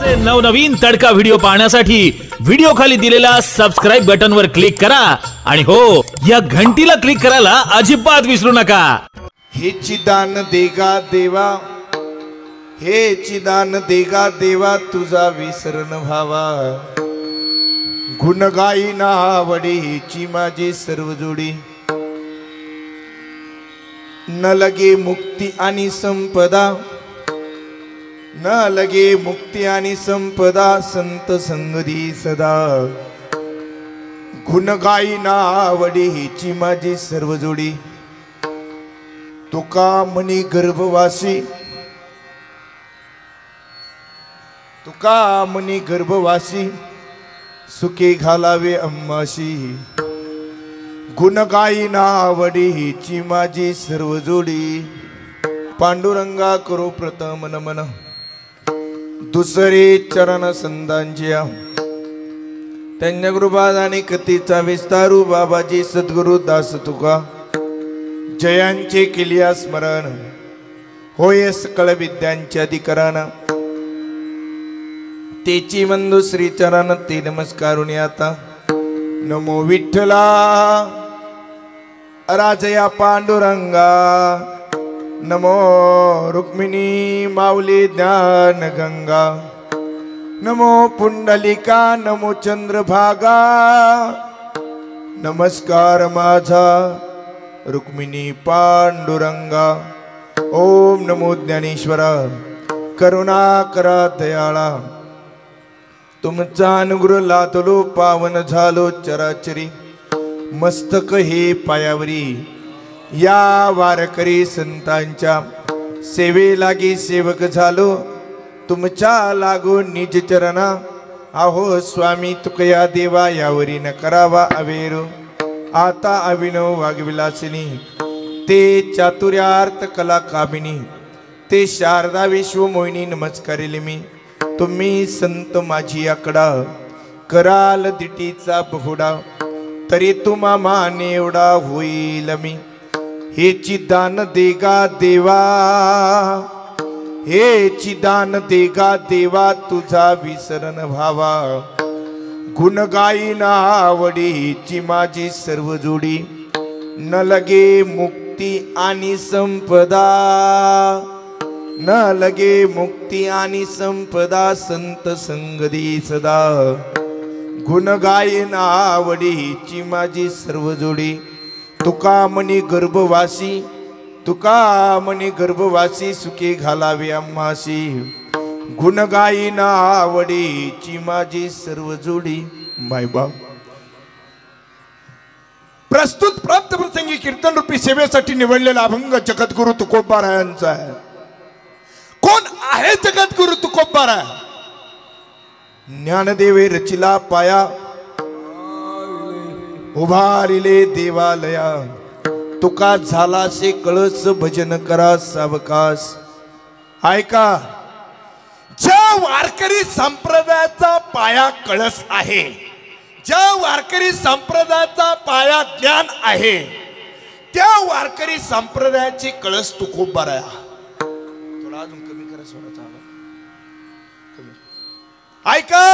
असे नवनवीन तडका व्हिडिओ पाहण्यासाठी व्हिडिओ खाली दिलेल्या सबस्क्राइब बटन वर क्लिक करा आणि हो या घंटीला क्लिक करायला अजिबात विसरू नका। हे चिदान देगा देवा, हे चिदान देगा देवा, तुझा विसरण व्हावा। गुण गाईना आवडी हिची माझी सर्व जोडी। न लगे मुक्ती आणि संपदा, न लगे मुक्ती आणि संपदा, संत संगती सदा। गुण गाईना आवडी हिची माझी सर्व जोडी। तुका मनी गर्भवासी, तुका मनी गर्भवासी, सुखे घालावे अम्माशी। गुण गाईना आवडी हिची माझी सर्व जोडी। पांडुरंगा करो प्रथम नमन, दुसरे चरण संतांच्या। त्यांच्या कृपादानी कथेचा विस्तारू बाबाजी सद्गुरु दास तुका। जयांचे केलिया स्मरण, होय सकळ विद्यांचे अधिकरण। तेची बंधू श्री चरण ते नमस्कारून आता। नमो विठ्ठला राजया पांडुरंगा, नमो रुक्मिणी माऊली ज्ञान गंगा। नमो पुंडलिका, नमो चंद्रभागा, नमस्कार माझा रुक्मिणी पांडुरंगा। ओम नमो ज्ञानेश्वरा, करुणा करा दयाळा। तुमचा अनुग्रह लादलो पावन झालो चराचरी। मस्तक हे पायावरी, या वारकरी संतांच्या सेवे लागी सेवक झालो। तुमच्या लागो निज चरणा, आहो स्वामी तुकया देवा यावरी न करावा अवेरो। आता अभिनव वागविलासिनी, ते चातुर्यार्थ कला कामिनी, ते शारदा विश्व मोहिनी नमस्कारिले मी। तुम्ही संत माझी आकडा, कराल दिटीचा बहुडा, तरी तुम्हा माने एवढा होईल मी। हे चिदान देगा देवा, हे चिदान देगा देवा, तुझा विसरण व्हावा। गुण गाईना आवडी हिची माझी सर्व जोडी। न लगे मुक्ती आणि संपदा, न लगे मुक्ती आणि संपदा, संत संगती सदा। गुण गाईना आवडी हिची माझी सर्व जोडी। तुका मनी गर्भवासी, तुका मनी गर्भवासी, सुखे घालावे आम्हासी। गुण गाईना आवडी हिची माझी सर्व जोडी। माय बाप प्रस्तुत प्राप्त प्रसंगी कीर्तन रूपी सेवेसाठी निवडलेला अभंग जगद्गुरु तुकोबारायांचा आहे। कोण आहे जगद्गुरु तुकोबारा? ज्ञानदेवे रचिला पाया, उभारिले देवालया। तुका झाला से कळस, भजन करा सावकाश। ऐका, ज्या वारकरी संप्रदायाचा पाया कळस आहे, ज्या वारकरी संप्रदायाचा पाया ज्ञान आहे, त्या वारकरी संप्रदायाची कळस तुकोबारा। थोडा अजून कमी करा स्वराचा आवाज। ऐका,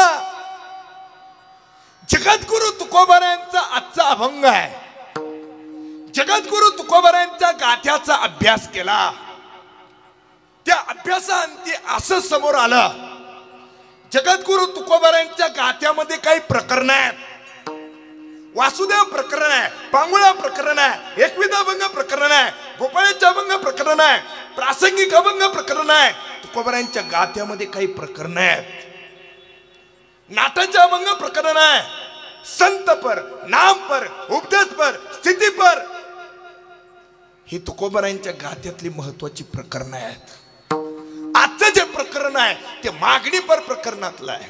जगद्गुरु तुकोबारायांचा आजचा अभंग आहे। जगद्गुरु तुकोबारायांच्या गाथ्याचा अभ्यास केला, त्या अभ्यासाअंती असं समोर आलं, जगद्गुरु तुकोबारायांच्या गाथ्यामध्ये काही प्रकरण आहेत। वासुदेव प्रकरण आहे, पांगुळा प्रकरण आहे, एकविध अभंग प्रकरण आहे, गोपाळाचे अभंग प्रकरण आहे, प्रासंगिक अभंग प्रकरण आहे। तुकोबारायांच्या गाथ्यामध्ये काही प्रकरण आहेत। नाटाचे अभंग प्रकरण आहे, संत पर, नाम पर, उपदेश पर, स्थिती पर। ही तुकोबारायांच्या गाथ्यातली महत्वाची प्रकरण आहेत। आजचं जे प्रकरण आहे ते मागणी पर प्रकरणातलं आहे।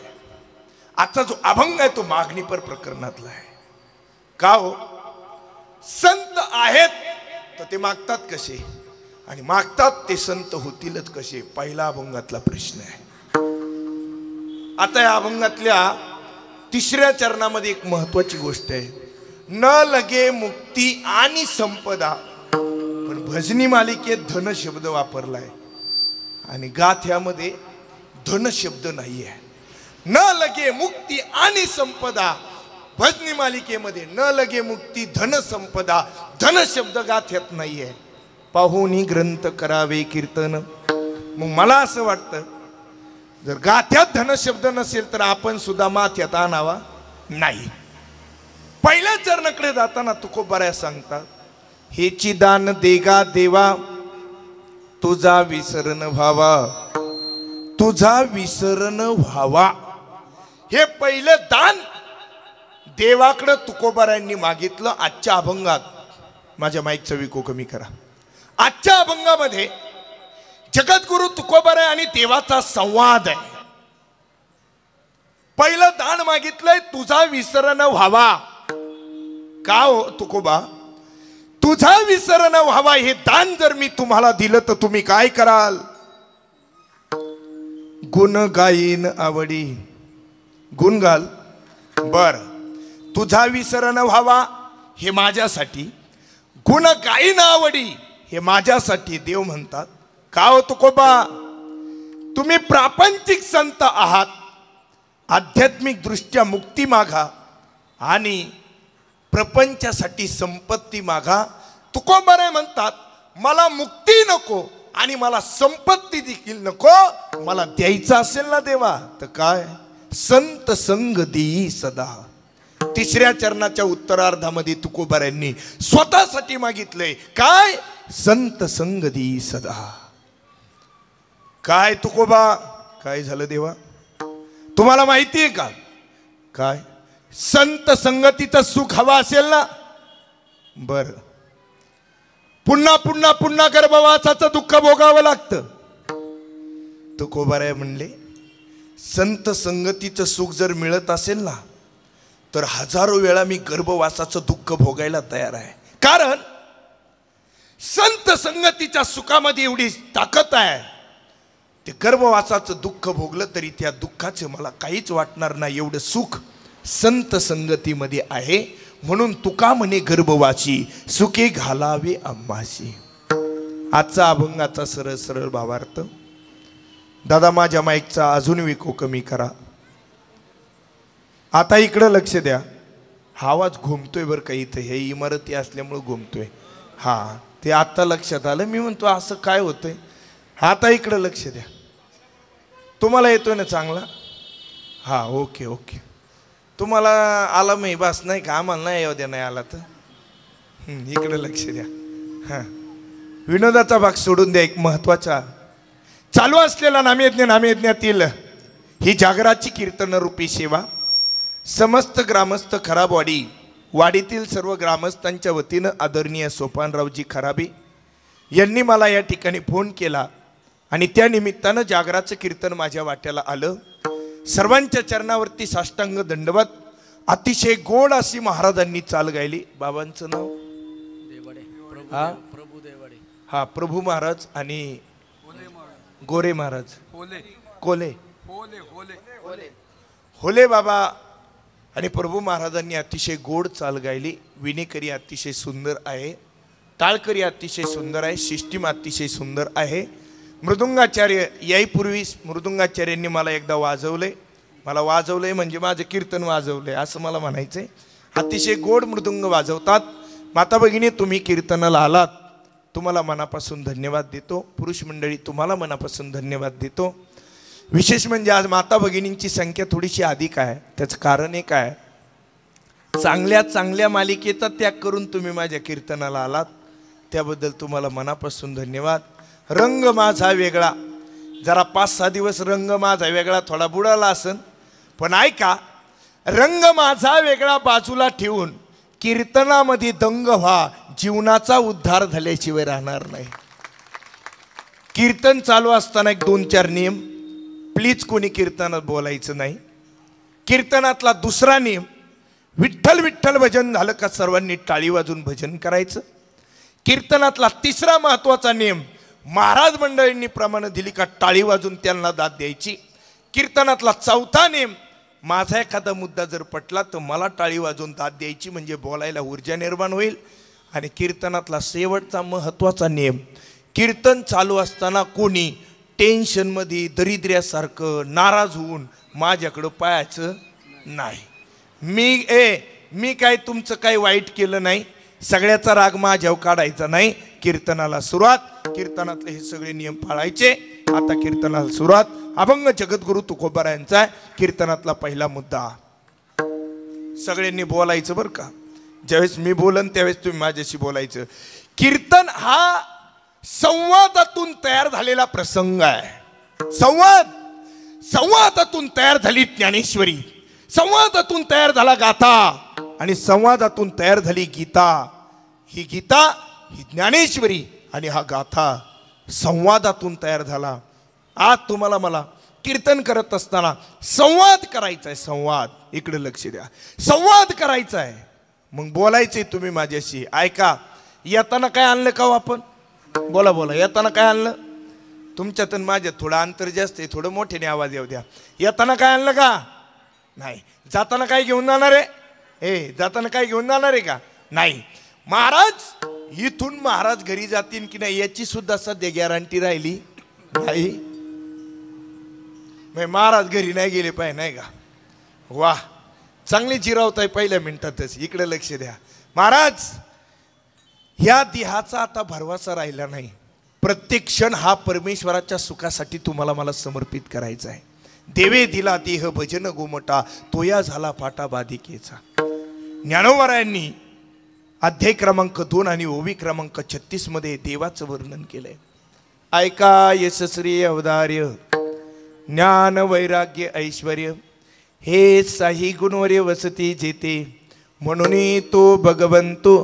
आजचा जो अभंग आहे तो मागणी पर प्रकरणातला आहे। का हो? संत आहेत तर ते मागतात कसे, आणि मागतात ते संत होतीलच कसे? पहिला अभंगातला प्रश्न आहे। आता या अभंगातल्या तिसऱ्या चरणामध्ये एक महत्वाची गोष्ट आहे। न लगे मुक्ती आणि संपदा, पण भजनी मालिकेत धन शब्द वापरलाय आणि गाथ्यामध्ये धन शब्द नाही आहे। न लगे मुक्ती आणि संपदा. भजनी मालिकेमध्ये न लगे मुक्ती धन संपदा, धन शब्द गाथ्यात नाहीये. पाहुनी ग्रंथ करावे कीर्तन. मग मला असं वाटतं जर गाथ्यात धन शब्द नसेल तर आपण सुद्धा माथ्यात आणावा नाही. पहिल्या चरणाकडे जाताना तुकोबाराया सांगतात, हेची दान देगा देवा तुझा विसरण व्हावा, तुझा विसरण व्हावा. हे पहिलं दान देवाकडे तुकोबारायांनी मागितलं. आजच्या अभंगात, माझ्या माईकचा विको कमी करा, आजच्या अभंगामध्ये जगद्गुरु तुकोबाराय आणि देवाचा संवाद आहे. पहिलं दान मागितलंय तुझा विसरण व्हावा. का हो तुकोबा, तुझा विसरण व्हावा हे दान जर मी तुम्हाला दिलं तर तुम्ही काय कराल? गुण गाईन आवडी. गुण गाल. बर, तुझा विसरण व्हावा हे माझ्यासाठी, गुण गाईन आवडी हे माझ्यासाठी देव म्हणतात. का हो तुकोबा, तुम्ही प्रापंचिक संत आहात, आध्यात्मिक दृष्ट्या मुक्ती मागा आणि प्रपंचासाठी संपत्ती मागा. तुकोबाराय म्हणतात, मला मुक्ती नको आणि मला संपत्ती देखील नको, मला द्यायचं असेल ना देवा तर काय, संत संग देई सदा. तिसऱ्या चरणाच्या उत्तरार्धामध्ये तुकोबारायांनी स्वतःसाठी मागितलंय काय, संत संग देई सदा. काय तुकोबा, काय झालं देवा तुम्हाला माहिती आहे का? काय, संत संगतीचं सुख हवा असेल ना, बर, पुन्हा पुन्हा पुन्हा गर्भवासाचं दुःख भोगावं लागतं. तुकोबाराय म्हणले, संत संगतीचं सुख जर मिळत असेल ना तर हजारो वेळा मी गर्भवासाचं दुःख भोगायला तयार आहे. कारण संत संगतीच्या सुखामध्ये एवढी ताकद आहे, ते गर्भवासाचं दुःख भोगलं तरी त्या दुःखाचे मला काहीच वाटणार नाही, एवढं सुख संत संगतीमध्ये आहे. म्हणून तुका म्हणे गर्भवासी सुखे घालावे आम्हाशी. आजचा अभंगाचा सरळ सरळ भावार्थ. दादा माझ्या माईकचा अजून विको कमी करा. आता इकडं लक्ष द्या. हा आवाज घुमतोय बरं का, इथं हे इमारती असल्यामुळे घुमतोय. हा, ते आता लक्षात आलं. मी म्हणतो असं काय होतंय. आता इकडं लक्ष द्या. तुम्हाला येतोय ना चांगला? हा, ओके ओके. तुम्हाला आला मी बस नाही का, आम्हाला नाही येऊ द्या, नाही आला तर इकडं लक्ष द्या. हां, विनोदाचा भाग सोडून द्या. एक महत्वाचा चालू असलेला नामयज्ञातील ही जागराची कीर्तन रूपी सेवा समस्त ग्रामस्थ खराबवाडी वाडीतील सर्व ग्रामस्थांच्या वतीनं आदरणीय सोपानरावजी खराबे यांनी मला या ठिकाणी फोन केला आणि त्या निमित्तानं जागराचं कीर्तन माझ्या वाट्याला आलं. सर्वांच्या चरणावरती साष्टांग दंडवत. अतिशय गोड अशी महाराजांनी चाल गायली. बाबांचं नाव हा प्रभू देवाडे. हा, प्रभू महाराज आणि गोरे महाराज कोले होले बाबा आणि प्रभू महाराजांनी अतिशय गोड चाल गायली. विनेकरी अतिशय सुंदर आहे, टाळकरी अतिशय सुंदर आहे, सिस्टीम अतिशय सुंदर आहे. मृदुंगाचार्य याहीपूर्वी मृदुंगाचार्यांनी मला एकदा वाजवलंय. मला वाजवलंय म्हणजे माझं कीर्तन वाजवलंय असं मला म्हणायचंय. अतिशय गोड मृदुंग वाजवतात. माता भगिनी, तुम्ही कीर्तनाला आलात, तुम्हाला मनापासून धन्यवाद देतो. पुरुष मंडळी, तुम्हाला मनापासून धन्यवाद देतो. विशेष म्हणजे आज माता भगिनींची संख्या थोडीशी अधिक आहे. त्याचं कारण एक आहे, चांगल्या चांगल्या मालिकेचा त्याग करून तुम्ही माझ्या कीर्तनाला आलात, त्याबद्दल तुम्हाला मनापासून धन्यवाद. रंग माझा वेगळा, जरा 5-6 दिवस रंग माझा वेगळा थोडा बुडाला असन, पण ऐका, रंग माझा वेगळा बाजूला ठेवून कीर्तनामध्ये दंग व्हा, जीवनाचा उद्धार झाल्याशिवाय राहणार नाही. कीर्तन चालू असताना एक 2-4 नियम. प्लीज कोणी कीर्तनात बोलायचं नाही. कीर्तनातला दुसरा नियम, विठ्ठल विठ्ठल भजन झालं का सर्वांनी टाळी वाजून भजन करायचं. कीर्तनातला तिसरा महत्वाचा नियम, महाराज मंडळींनी प्रमाण दिली का टाळी वाजून त्यांना दाद द्यायची. कीर्तनातला चौथा नियम, माझा एखादा मुद्दा जर पटला तर मला टाळी वाजून दाद द्यायची, म्हणजे बोलायला ऊर्जा निर्माण होईल. आणि कीर्तनातला शेवटचा महत्वाचा नियम, कीर्तन चालू असताना कोणी टेन्शनमध्ये दरिद्र्यासारखं नाराज होऊन माझ्याकडं पाहायचं नाही. मी काय तुमचं काही वाईट केलं नाही. सगळ्याचा राग माझ्यावर काढायचा नाही. कीर्तनाला सुरुवात. कीर्तनातले हे सगळे नियम पाळायचे. आता कीर्तनाला सुरुवात. अभंग जगद्गुरु तुकोबारायांचा आहे. कीर्तनातला पहिला मुद्दा. सगळ्यांनी बोलायचं बरं का. ज्यावेळेस मी बोलन त्यावेळेस तुम्ही माझ्याशी बोलायचं. कीर्तन हा संवादातून तयार झालेला प्रसंग आहे. संवादातून तयार झाली ज्ञानेश्वरी. संवादातून तयार झाला गाथा आणि संवादातून तयार झाली गीता. ही गीता ही ज्ञानेश्वरी आणि हा गाथा संवादातून तयार झाला. आज तुम्हाला मला कीर्तन करत असताना संवाद करायचा आहे. संवाद. इकडे लक्ष द्या. संवाद करायचा आहे. मग बोलायचंय तुम्ही माझ्याशी. ऐका. येताना काय आणलं का आपण? बोला बोला. येताना काय आणलं? तुमच्यात माझ्यात थोडं अंतर जास्त आहे. थोडं मोठ्याने आवाज येऊ द्या. येताना काय आणलं का? नाही. जाताना काय घेऊन जाणार आहे? जाताना काय घेऊन जाणार आहे का? नाही. महाराज इथून महाराज घरी जातील की नाही याची सुद्धा सध्या गॅरंटी राहिली नाही. महाराज घरी नाही गेले पाहिजे नाही का? वा, चांगली जिरावताय पहिल्या मिनिटातच. इकडे लक्ष द्या. महाराज ह्या देहाचा आता भरवसा राहिला नाही. प्रत्येक क्षण हा परमेश्वराच्या सुखासाठी तुम्हाला मला समर्पित करायचा आहे. देवे दिला देह भजन गोमटा तोया झाला फाटा बाधिकेचा. ज्ञानोबारायांनी अध्याय क्रमांक 2 आणि ओवी क्रमांक 36 मध्ये देवाचं वर्णन केलंय. ऐका. यशस्वी अवदार्य ज्ञान वैराग्य ऐश्वर्य हे साही गुणवर्य वसती जेते म्हणून तो भगवंतो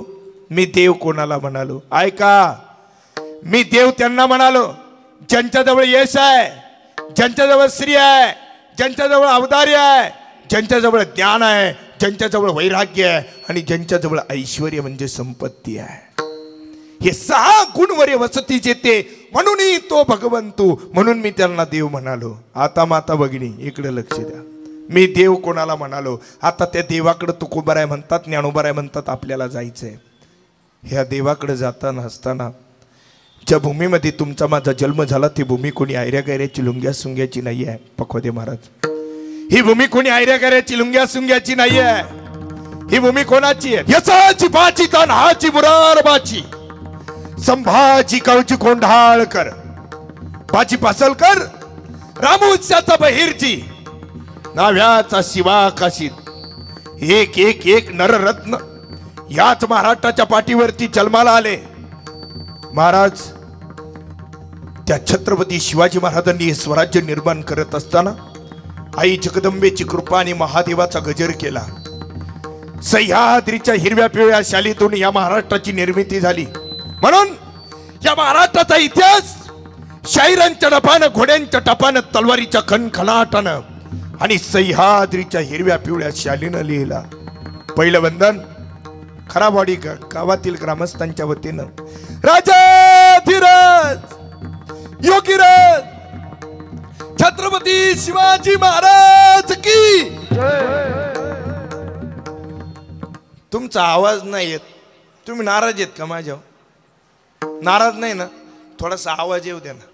मी देव कोणाला म्हणालो. ऐका. मी देव त्यांना म्हणालो ज्यांच्याजवळ यश आहे, ज्यांच्याजवळ श्री आहे, ज्यांच्याजवळ अवदार्य आहे, ज्यांच्याजवळ ज्ञान आहे, ज्यांच्याजवळ वैराग्य आहे आणि ज्यांच्याजवळ ऐश्वर्य म्हणजे संपत्ती आहे. हे 6 गुणवर्य वसती जेते म्हणून तो भगवंतू म्हणून मी त्यांना देव म्हणालो. आता माता भगिनी इकडे लक्ष द्या. मी देव कोणाला म्हणालो. आता त्या देवाकडे तुकोबाराय म्हणतात, ज्ञानोबाराय म्हणतात आपल्याला जायचंय. ह्या देवाकडे जाताना असताना ज्या भूमीमध्ये तुमचा माझा जन्म झाला ती भूमी कोणी आयऱ्या गैऱ्याची लुंग्या सुंग्याची नाही आहे. पखवदे महाराज. ही भूमी कोणी आयऱ्या गैऱ्याची लुंग्या सुंग्याची नाही आहे. ही भूमी कोणाची आहे? यसाची बाची तान्हाची मुरारबाची संभाजी कवची कोंढाळकर बाची पासलकर रामोत्साचा बहिरजी नाव्याचा शिवा काशीत एक एक एक नररत्न याच महाराष्ट्राच्या पाठीवरती जन्माला आले. महाराज त्या छत्रपती शिवाजी महाराजांनी हे स्वराज्य निर्माण करत असताना आई जगदंबेची कृपा आणि महादेवाचा गजर केला. सह्याद्रीच्या हिरव्या पिवळ्या शालीतून या महाराष्ट्राची निर्मिती झाली. म्हणून या महाराष्ट्राचा इतिहास शाहिरांच्या टपानं, घोड्यांच्या टपानं, तलवारीच्या खणखणाटानं आणि सह्याद्रीच्या हिरव्या पिवळ्या शालीनं लिहिला. पहिलं वंदन खराबवाडी गावातील ग्रामस्थांच्या वतीनं राजाधिराज योगीराज छत्रपती शिवाजी महाराज की. तुमचा आवाज नाही येत. तुम्ही नाराज आहेत का माझ्यावर? नाराज नाही ना? थोडासा आवाज येऊ द्या ना.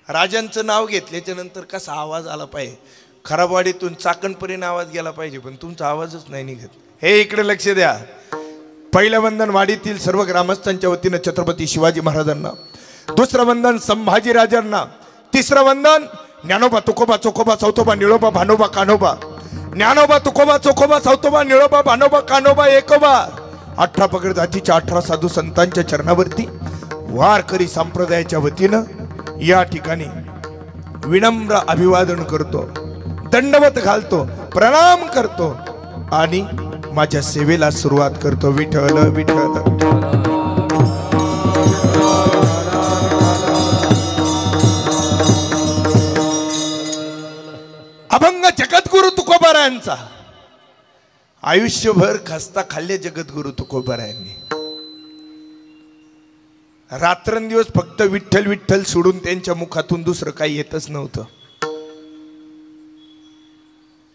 राजांचं नाव घेतल्याच्या नंतर कसा आवाज आला पाहिजे. खराबवाडीतून चाकणपर्यंत आवाज गेला पाहिजे पण तुमचा आवाजच नाही निघत. हे इकडे लक्ष द्या. पहिलं वंदन वाडीतील सर्व ग्रामस्थांच्या वतीनं छत्रपती शिवाजी महाराजांना. दुसरं वंदन संभाजीराजांना. तिसरं वंदन ज्ञानोबा तुकोबा चोखोबा चौथोबा निळोबा भानोबा कान्होबा. ज्ञानोबा तुकोबा चोखोबा चौथोबा निळोबा भानोबा कान्होबा एकोबा. 18 पगड जातीच्या 18 साधू संतांच्या चरणावरती वारकरी संप्रदायाच्या वतीनं या ठिकाणी विनम्र अभिवादन करतो, दंडवत घालतो, प्रणाम करतो आणि माझ्या सेवेला सुरुवात करतो. विठ्ठल विठ्ठल. अभंग जगद्गुरु तुकोबारायांचा. आयुष्यभर खस्ता खाल्ले जगद्गुरु तुकोबारायांनी. रात्रंदिवस फक्त विठ्ठल विठ्ठल सोडून त्यांच्या मुखातून दुसरं काही येतच नव्हतं.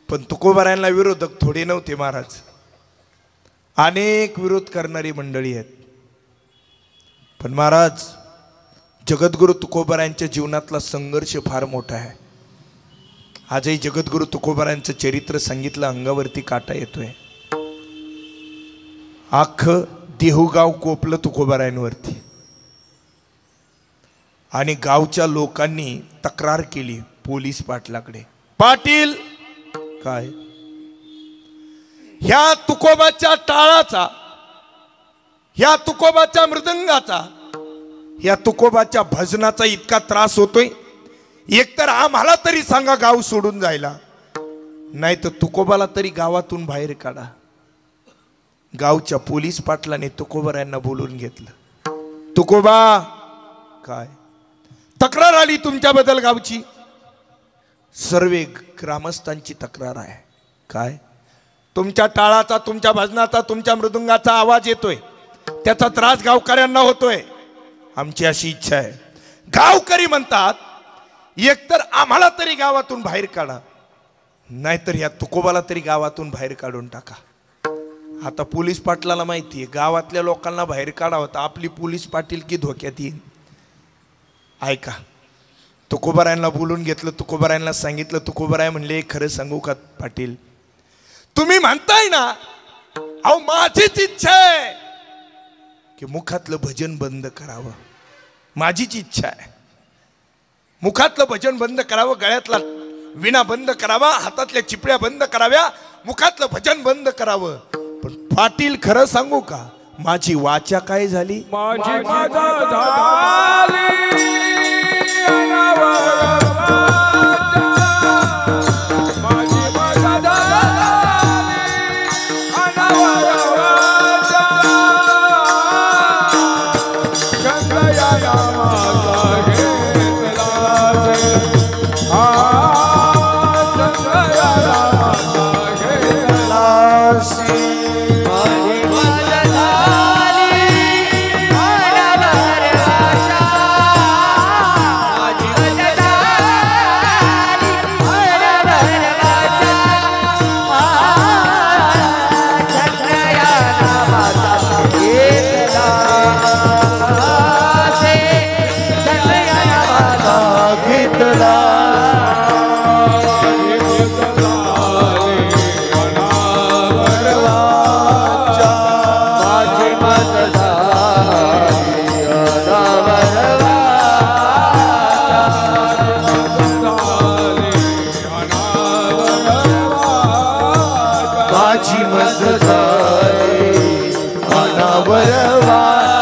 पण तुकोबारायांना विरोधक थोडे नव्हते महाराज. अनेक विरोध करणारी मंडळी आहेत. पण महाराज जगद्गुरु तुकोबारायांच्या जीवनातला संघर्ष फार मोठा आहे. आजही जगद्गुरु तुकोबारायांचं चरित्र सांगितलं अंगावरती काटा येतोय. अख्खं देहूगाव कोपलं तुकोबारायांवरती आणि गावच्या लोकांनी तक्रार केली पोलीस पाटलाकडे. पाटील काय ह्या तुकोबाच्या टाळाचा, ह्या तुकोबाच्या मृदंगाचा, ह्या तुकोबाच्या भजनाचा इतका त्रास होतोय, एकतर आम्हाला तरी सांगा गाव सोडून जायला, नाही तर तुकोबाला तरी गावातून बाहेर काढा. गावच्या पोलीस पाटलाने तुकोबारायांना बोलून घेतलं. तुकोबा काय तक्रार आली तुमच्याबद्दल गावची? सर्व ग्रामस्थांची तक्रार आहे. काय तुमच्या टाळाचा, तुमच्या भजनाचा, तुमच्या मृदुंगाचा आवाज येतोय, त्याचा त्रास गावकऱ्यांना होतोय. आमची अशी इच्छा आहे. गावकरी म्हणतात एकतर आम्हाला तरी गावातून बाहेर काढा, नाहीतर या तुकोबाला तरी गावातून बाहेर काढून टाका. आता पोलीस पाटलाला माहिती आहे गावातल्या लोकांना बाहेर काढावं तर आपली पोलीस पाटील की धोक्यात येईल. ऐका, तुकोबारायांना बोलून घेतलं. तुकोबारायांना सांगितलं. तुकोबाराय म्हणले खरं सांगू का पाटील, तुम्ही म्हणताय ना, अहो माझीच इच्छा आहे की मुखातलं भजन बंद करावं. माझीच इच्छा आहे मुखातलं भजन बंद करावं, गळ्यातला विणा बंद करावा, हातातल्या चिपळ्या बंद कराव्या, मुखातलं भजन बंद करावं. पण पाटील खरं सांगू का, माझी वाचा काय झाली? माझी झाली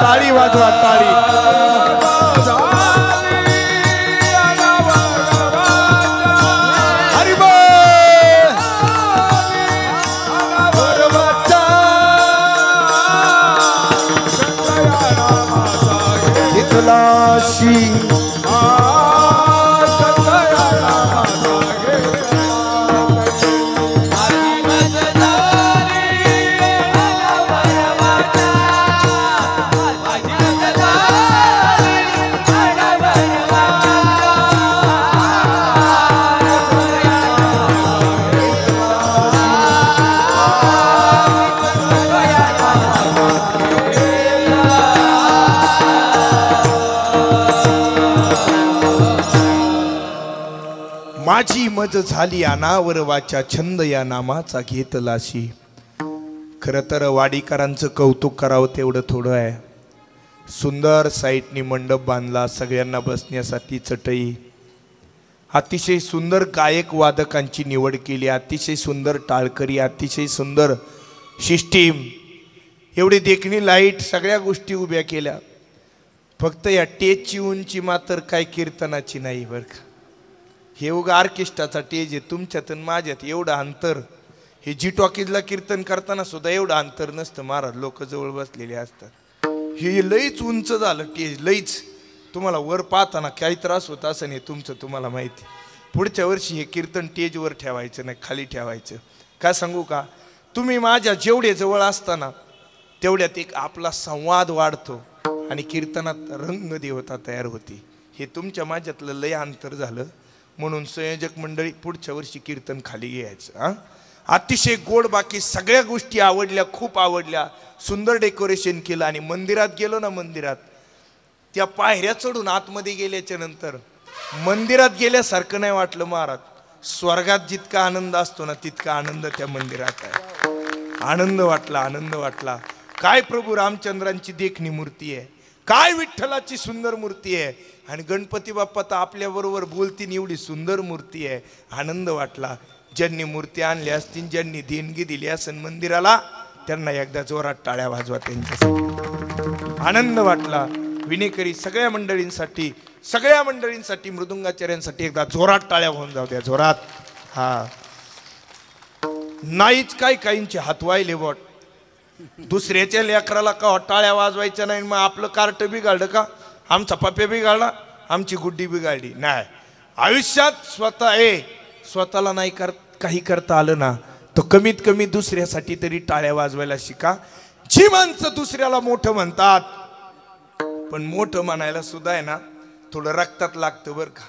ताळी वाजवा ताळी. माझी मज झाली अनावर वाचा, छंद या नामाचा घेतलाशी. खरं तर वाडीकरांचं कौतुक करावं तेवढं थोडं आहे. सुंदर साईटनी मंडप बांधला, सगळ्यांना बसण्यासाठी चटई, अतिशय सुंदर गायक वादकांची निवड केली, अतिशय सुंदर टाळकरी, अतिशय सुंदर सिस्टीम, एवढी देखणी लाईट, सगळ्या गोष्टी उभ्या केल्या. फक्त या टेजची उंची मात्र काय कीर्तनाची नाही बरं का. हे उगा ऑर्केस्ट्राचा टेज आहे, तुमच्यात आणि माझ्यात एवढं अंतर. हे जी टॉकीजला कीर्तन करताना सुद्धा एवढं अंतर नसतं, महाराज लोक जवळ बसलेले असतात. हे लईच उंच झालं टेज, लईच. तुम्हाला वर पाहताना काही त्रास होत असं नाही तुमचं, तुम्हाला माहिती. पुढच्या वर्षी हे कीर्तन टेजवर ठेवायचं नाही, खाली ठेवायचं. काय सांगू का, तुम्ही माझ्या जेवढे जवळ असताना तेवढ्यात एक आपला संवाद वाढतो आणि कीर्तनात रंगदेवता तयार होती. हे तुमच्या माझ्यातलं लय अंतर झालं, म्हणून संयोजक मंडळी पुढच्या वर्षी कीर्तन खाली घ्यायचं. अतिशय गोड, बाकी सगळ्या गोष्टी आवडल्या, खूप आवडल्या. सुंदर डेकोरेशन केलं. आणि मंदिरात गेलो ना, मंदिरात त्या पायऱ्या चढून आतमध्ये गेल्याच्या नंतर मंदिरात गेल्यासारखं नाही वाटलं महाराज. स्वर्गात जितका आनंद असतो ना तितका आनंद त्या मंदिरात आहे. आनंद वाटला, आनंद वाटला. काय प्रभू रामचंद्रांची देखणी मूर्ती आहे, काय विठ्ठलाची सुंदर मूर्ती आहे, आणि गणपती बाप्पा तर आपल्या बरोबर बोलतीन एवढी सुंदर मूर्ती आहे. आनंद वाटला. ज्यांनी मूर्ती आणली असतील, ज्यांनी देणगी दिली असेल मंदिराला, त्यांना एकदा जोरात टाळ्या वाजवा त्यांच्यासाठी. आनंद वाटला. विनेकरी सगळ्या मंडळींसाठी, सगळ्या मंडळींसाठी, मृदुंगाचार्यांसाठी एकदा जोरात टाळ्या होऊन जाऊ द्या, जोरात. हा नाहीच काय काहींचे हात वाहिले बोट. दुसऱ्याच्या लेकराला का टाळ्या वाजवायच्या नाही, मग आपलं कार्ट बिघाडलं का, आमचा पप्पे बिघाडला, आमची गुड्डी बिघाडली. नाही, आयुष्यात स्वतःला नाही काही करता आलं ना, तर कमीत कमी दुसऱ्यासाठी तरी टाळ्या वाजवायला शिका. जी माणसं दुसऱ्याला मोठं म्हणतात, पण मोठं म्हणायला सुद्धा आहे ना थोडं रक्तात लागतं बरं का.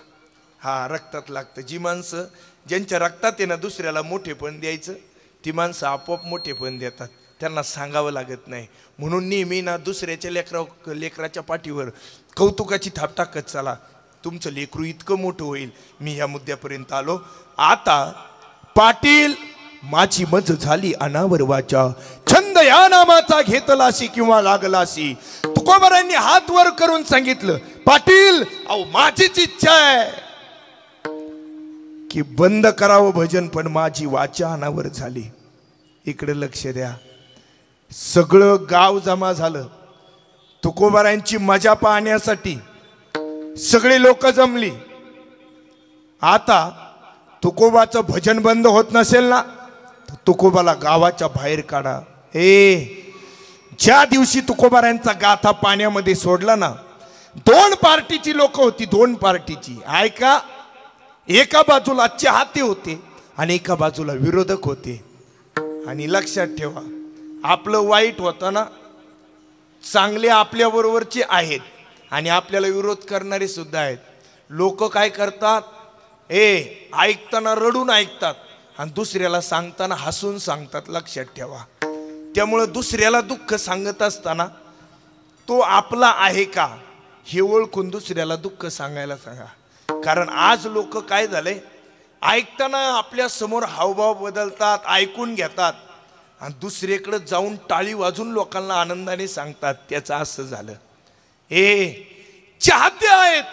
हा, रक्तात लागतं. जी माणसं ज्यांच्या रक्तात आहे ना दुसऱ्याला मोठेपण द्यायचं, ती माणसं आपोआप मोठेपण देतात. त्यांना सांगावं लागत नाही. म्हणून नेहमी ना दुसऱ्याच्या लेकराच्या पाठीवर कौतुकाची थाप टाकत चला. तुमचं लेकरू इतकं मोठं होईल. मी या मुद्द्यापर्यंत आलो. आता पाटील माझी मज झाली अनावर वाचा, छंद या नामाचा घेतलासी किंवा लागलासी. तुकोबारांनी हात वर करून सांगितलं, पाटील अहो माझीच इच्छा आहे की बंद करावं भजन, पण माझी वाचा अनावर झाली. इकडे लक्ष द्या. सगळं गाव जमा झालं तुकोबारांची मजा पाहण्यासाठी. सगळी लोक जमली. आता तुकोबाचं भजन बंद होत नसेल ना, तर तुकोबाला गावाच्या बाहेर काढा. ज्या दिवशी तुकोबारांचा गाथा पाण्यामध्ये सोडला ना, 2 पार्टीची लोक होती, 2 पार्टीची. ऐका, एका बाजूला चाहते होते आणि एका बाजूला विरोधक होते. आणि लक्षात ठेवा, आपलं वाईट होतं ना, चांगले आपल्या बरोबरचे आहेत आणि आपल्याला विरोध करणारे सुद्धा आहेत. लोक काय करतात, ऐकताना रडून ऐकतात आणि दुसऱ्याला सांगताना हसून सांगतात. लक्षात ठेवा. त्यामुळं दुसऱ्याला दुःख सांगत असताना तो आपला आहे का हे ओळखून दुसऱ्याला दुःख सांगायला सांगा. कारण आज लोक काय झालंय, ऐकताना आपल्या समोर हावभाव बदलतात, ऐकून घेतात आणि दुसरीकडे जाऊन टाळी वाजून लोकांना आनंदाने सांगतात. त्याचं असं झालं. चाहते आहेत,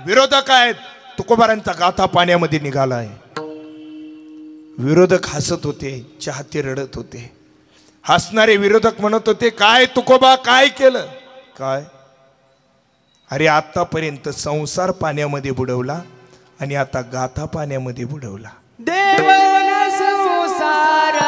विरोधक आहेत. तुकोबारांचा गाथा पाण्यामध्ये निघाला आहे. विरोधक हसत होते, चाहते रडत होते. हसणारे विरोधक म्हणत होते, काय तुकोबा काय केलं, काय अरे आतापर्यंत संसार पाण्यामध्ये बुडवला आणि आता गाथा पाण्यामध्ये बुडवला. देवन संसार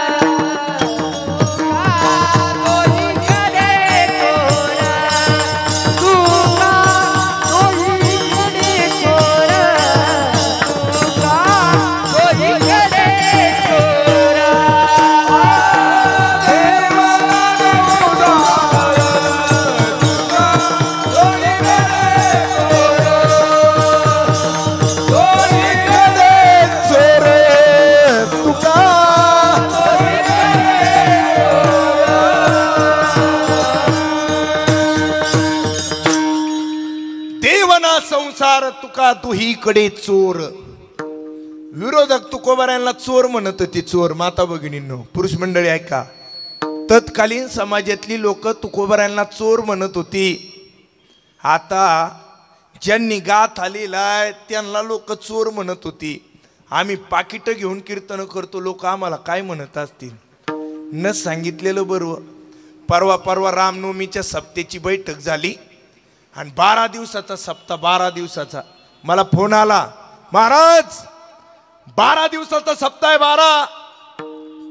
संसार तुका दुहीकडे चोर. विरोधक तुकोबारांना चोर म्हणत होते. चोर. माता भगिनींनो, पुरुष मंडळी ऐका, तत्कालीन समाजातली लोक तुकोबारांना चोर म्हणत होती. आता ज्यांनी गाथ आलेला त्यांना लोक चोर म्हणत होती. आम्ही पाकिट घेऊन कीर्तन करतो, लोक आम्हाला काय म्हणत असतील. न सांगितलेलं बरोबर. परवा रामनवमीच्या सप्त्याची बैठक झाली आणि 12 दिवसाचा सप्ताह, 12 दिवसाचा. मला फोन आला, महाराज 12 दिवसाचा सप्ताह आहे, 12.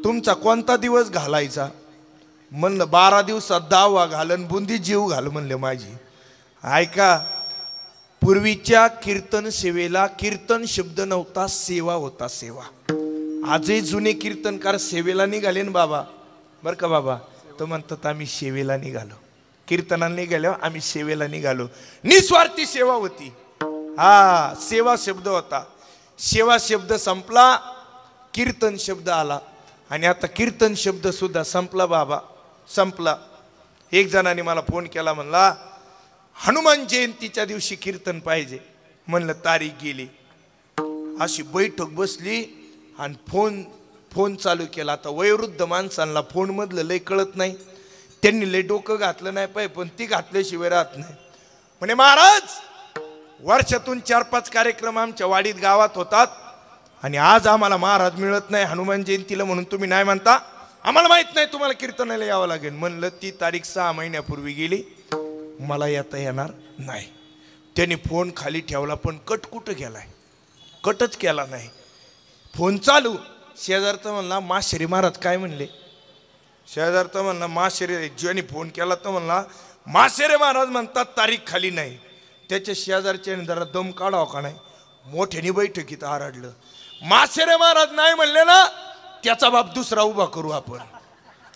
तुमचा कोणता दिवस घालायचा. म्हणलं 12 दिवसात 10वा घालन, बुंदी जीव घाल म्हणले माझी. ऐका, पूर्वीच्या कीर्तन सेवेला कीर्तन शब्द नव्हता, सेवा होता, सेवा. आजही जुने कीर्तनकार सेवेला निघाले ना बाबा, बरं का बाबा, तर म्हणतात आम्ही सेवेला निघालो. कीर्तनाला निघालो, आम्ही सेवेला निघालो. निस्वार्थी सेवा होती. हा, सेवा शब्द होता. सेवा शब्द संपला, कीर्तन शब्द आला आणि आता कीर्तन शब्द सुद्धा संपला बाबा, संपला. एक जणाने मला फोन केला, म्हणला हनुमान जयंतीच्या दिवशी कीर्तन पाहिजे. म्हणलं तारीख गेली. अशी बैठक बसली आणि फोन चालू केला. आता वयोवृद्ध माणसांना फोन मधलं लय कळत नाही. त्यांनी लय डोकं घातलं नाही पाहिजे, पण ती घातल्याशिवाय राहत नाही. म्हणे महाराज, वर्षातून 4-5 कार्यक्रम आमच्या वाडीत गावात होतात आणि आज आम्हाला महाराज मिळत नाही हनुमान जयंतीला, म्हणून तुम्ही नाही म्हणता. आम्हाला माहित नाही, तुम्हाला कीर्तनाला यावं लागेल. म्हणलं ती तारीख 6 महिन्यापूर्वी गेली, मला येता येणार नाही. त्यांनी फोन खाली ठेवला, पण कट कुठं गेलाय? कटच केला नाही. फोन चालू. शेजारचा म्हणला माशेरे महाराज काय म्हणले? शेजारचा म्हणला माशेरे, ज्याने फोन केला तर म्हणला माशेरे महाराज म्हणतात तारीख खाली नाही. त्याच्या शेजारच्या जरा दम काढावा का नाही, मोठ्याने बैठकीत आरडलं. माशेरे महाराज नाही म्हणले ना, त्याचा बाप दुसरा उभा करू आपण,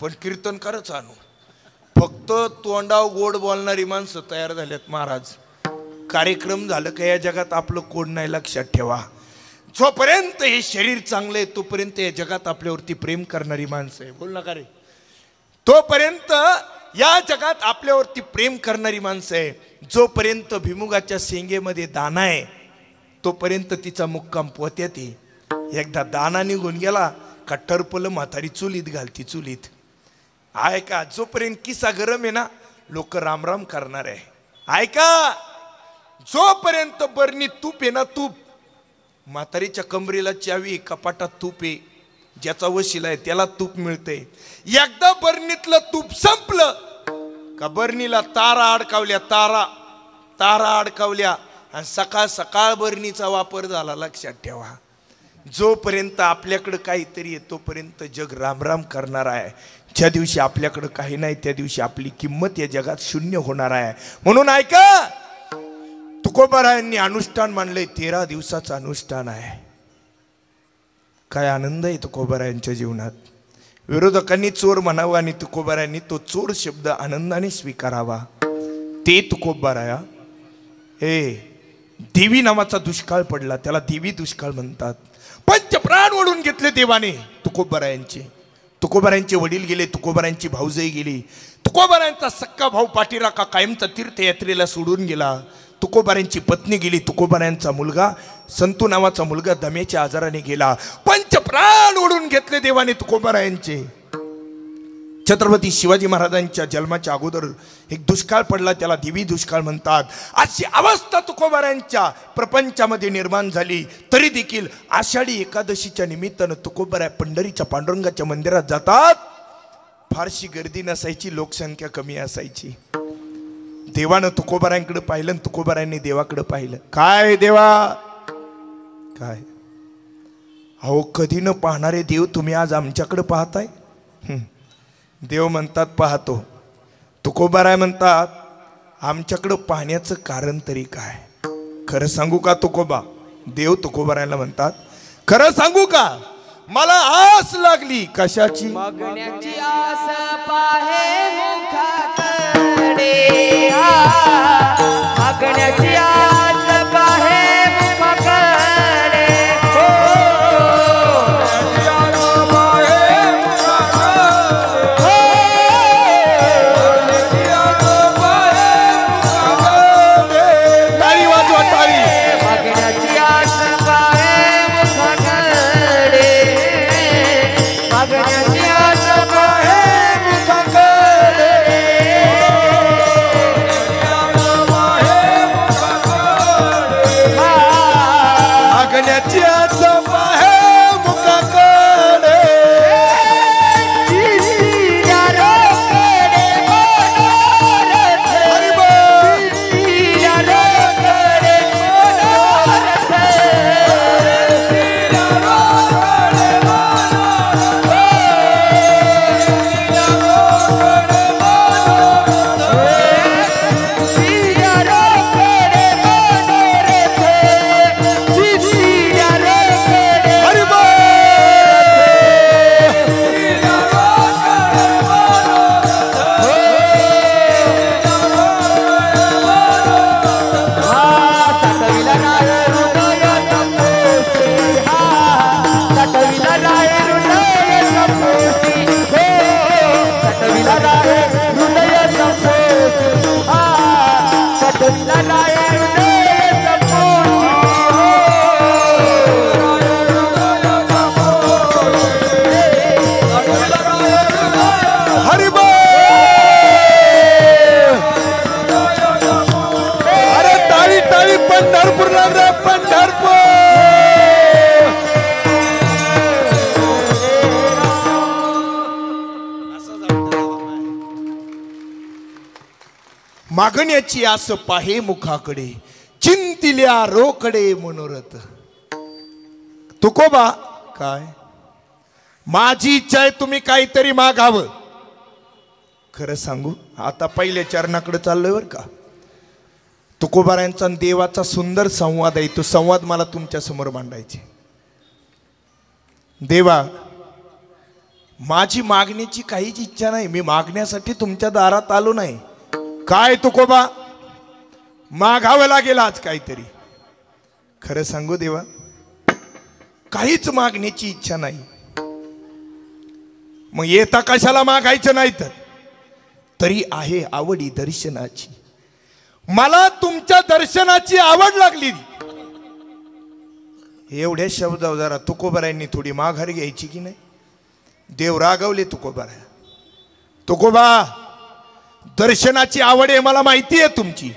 पण कीर्तन करच आणू. फक्त तोंडाव गोड बोलणारी माणसं तयार झाल्यात महाराज. कार्यक्रम झालं का या जगात आपलं कोड नाही, लक्षात ठेवा. जोपर्यंत हे शरीर चांगलं आहे तोपर्यंत या जगात आपल्यावरती प्रेम करणारी माणसं आहे. बोल नका रे. तोपर्यंत या जगात आपल्यावरती प्रेम करणारी माणसं आहे. जोपर्यंत भिमुगाच्या शेंगेमध्ये दाना आहे तोपर्यंत तिचा मुक्काम पोत्यात आहे. एकदा दाना निघून गेला का टरपलं म्हातारी चुलीत घालती चुलीत. ऐका, जोपर्यंत किस्सा गरम आहे ना, लोक रामराम करणार आहे. ऐका, जोपर्यंत बरणी तूप आहे ना, तूप, म्हातारीच्या कमरेला चावी, कपाटात तूप आहे, ज्याचा वशिला आहे त्याला तूप मिळते. एकदा बरणीतलं तूप संपलं का बरणीला तारा अडकावल्या, तारा अडकावल्या आणि सकाळ सकाळ बरणीचा वापर झाला. लक्षात ठेवा, जोपर्यंत आपल्याकडं काहीतरी आहे तोपर्यंत जग रामराम करणार आहे. ज्या दिवशी आपल्याकडं काही नाही त्या दिवशी आपली किंमत या जगात शून्य होणार आहे. म्हणून ऐका, तुकोबारायांनी अनुष्ठान मांडलंय, 13 दिवसाचं अनुष्ठान आहे. काय आनंद आहे तुकोबारायांच्या जीवनात. विरोधकांनी चोर म्हणावं आणि तुकोबारायांनी तो चोर शब्द आनंदाने स्वीकारावा. ते तुकोबाराया. देवी नावाचा दुष्काळ पडला, त्याला देवी दुष्काळ म्हणतात. पंचप्राण ओढून घेतले देवाने तुकोबारायांचे. तुकोबारायांचे वडील गेले, तुकोबारायांची भाऊजाई गेली, तुकोबारायांचा सक्का भाऊ पाठीराखा कायमचा तीर्थयात्रेला सोडून गेला, तुकोबारायांची पत्नी गेली, तुकोबारायांचा मुलगा संतू नावाचा मुलगा दम्याच्या आजाराने गेला. पंचप्राण ओढून घेतले देवाने तुकोबारायांचे. छत्रपती शिवाजी महाराजांच्या जन्माच्या अगोदर एक दुष्काळ पडला, त्याला देवी दुष्काळ म्हणतात. अशी अवस्था तुकोबारायांच्या प्रपंचामध्ये निर्माण झाली. तरी देखील आषाढी एकादशीच्या निमित्तानं तुकोबाराय पंढरीच्या पांडुरंगाच्या मंदिरात जातात. फारशी गर्दी नसायची, लोकसंख्या कमी असायची. देवानं तुकोबारायांकडे पाहिलं, तुकोबारायांनी देवाकडे पाहिलं. काय देवा, काय अहो, कधी न पाहणारे देव तुम्ही आज आमच्याकडे पाहताय. देव म्हणतात पाहतो. तुकोबाराय म्हणतात आमच्याकडं पाहण्याचं कारण तरी काय? खरं सांगू का तुकोबा? देव तुकोबारायला म्हणतात खरं सांगू का, मला आस लागली. कशाची? मागण्याची आस पाहे मुखाकडे, मागण्याची आस पाहे मुखाकडे. मागण्याची आस पाहे मुखाकडे, चिंतिल्या रोकडे मनोरथ. तुकोबा काय माझी इच्छा आहे तुम्ही काहीतरी मागावं. खरं सांगू आता पहिल्या चरणाकडे चाललोय बर का. तुकोबारायांचा देवाचा सुंदर संवाद आहे. तो संवाद मला तुमच्या समोर मांडायचे. देवा माझी मागण्याची काहीच इच्छा नाही. मी मागण्यासाठी तुमच्या दारात आलो नाही. काय तुकोबा मागावं लागेल आज काहीतरी. खरं सांगू देवा काहीच मागण्याची इच्छा नाही. मग येता कशाला मागायचं नाही तरी आहे आवडी दर्शनाची. मला तुमच्या दर्शनाची आवड लागली. एवढ्या शब्दावर जरा तुकोबारायांनी थोडी माघार घ्यायची की नाही. देव रागवले तुकोबारा. तुकोबा दर्शनाची आवड आहे मला माहिती आहे तुमची,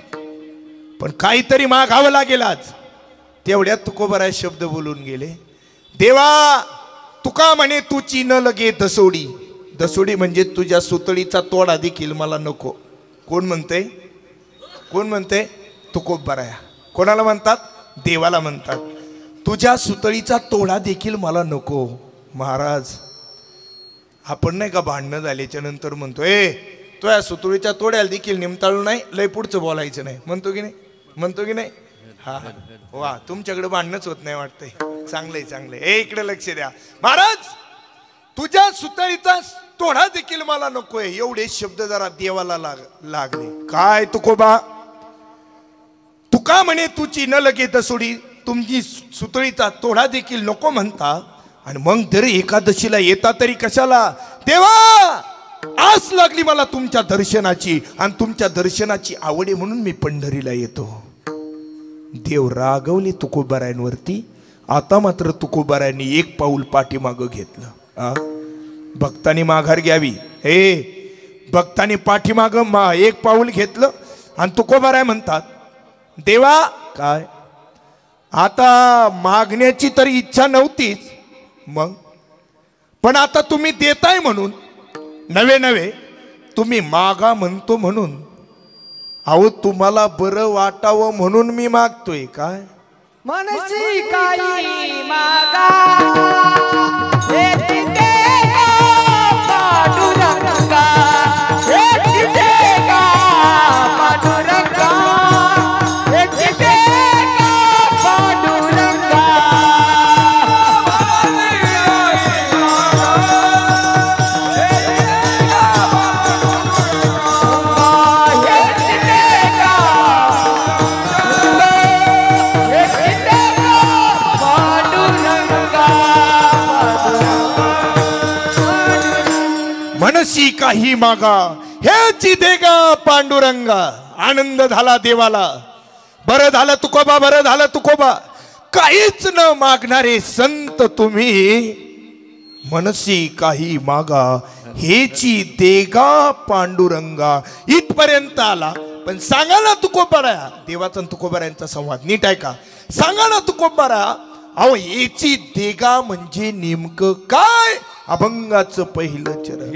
पण काहीतरी मागावं लागेल आज. तेवढ्यात तुकोबारा शब्द बोलून गेले. देवा तुका म्हणे तुची न लगे दसोडी. दसोडी म्हणजे तुझ्या सुतळीचा तोडा देखील मला नको. कोण म्हणते? कोण म्हणते? तुकोबाराया. कोणाला म्हणतात? देवाला म्हणतात. तुझ्या सुतळीचा तोडा देखील मला नको. महाराज आपण नाही का भांडणं झाल्याच्या नंतर म्हणतो तुझ्या सुतळीच्या तोड्याला देखील निमताळू नाही, लय पुढचं बोलायचं नाही म्हणतो की नाही? म्हणतो की नाही? हा वा तुमच्याकडे भांडणच होत नाही वाटतंय. चांगलंय चांगलंय. इकडे लक्ष द्या. महाराज तुझ्या सुतळीचा तोडा देखील मला नकोय. एवढे शब्द जरा देवाला लागले. काय तुकोबा तुका म्हणे तुची न लगे दसोडी. तुमची सुतळीचा तोडा देखील नको म्हणता आणि मग तरी एकादशीला येता तरी कशाला? देवा आस लागली मला तुमच्या दर्शनाची आणि तुमच्या दर्शनाची आवड आहे म्हणून मी पंढरीला येतो. देव रागवले तुकोबारायांवरती. आता मात्र तुकोबारायांनी एक पाऊल पाठीमागं घेतलं. भक्तांनी माघार घ्यावी. भक्तांनी पाठीमागं एक पाऊल घेतलं आणि तुकोबाराय म्हणतात देवा काय आता मागण्याची तरी इच्छा नव्हतीच मग, पण आता तुम्ही देताय म्हणून नवे तुम्ही मागा म्हणतो म्हणून. अहो तुम्हाला बरं वाटावं म्हणून मी मागतोय. काय मनसी काही मागा एक देगा पांडुरंगा, एक देगा पांडुरंगा, एक देगा पांडुरंगा. मनसी काही मागा हेची देगा पांडुरंगा. आनंद झाला देवाला. बरं झालं तुकोबा, बरं झालं तुकोबा. काहीच न मागणारे संत तुम्ही. मनसी काही मागा हेची देगा पांडुरंगा. इथपर्यंत आला. पण सांगा ना तुकोबारा. देवाचा तुकोबारायांचा संवाद नीट आहे का? सांगा ना तुकोबारा अहो हेची देगा म्हणजे नेमकं काय? अभंगाचं पहिलं चरण.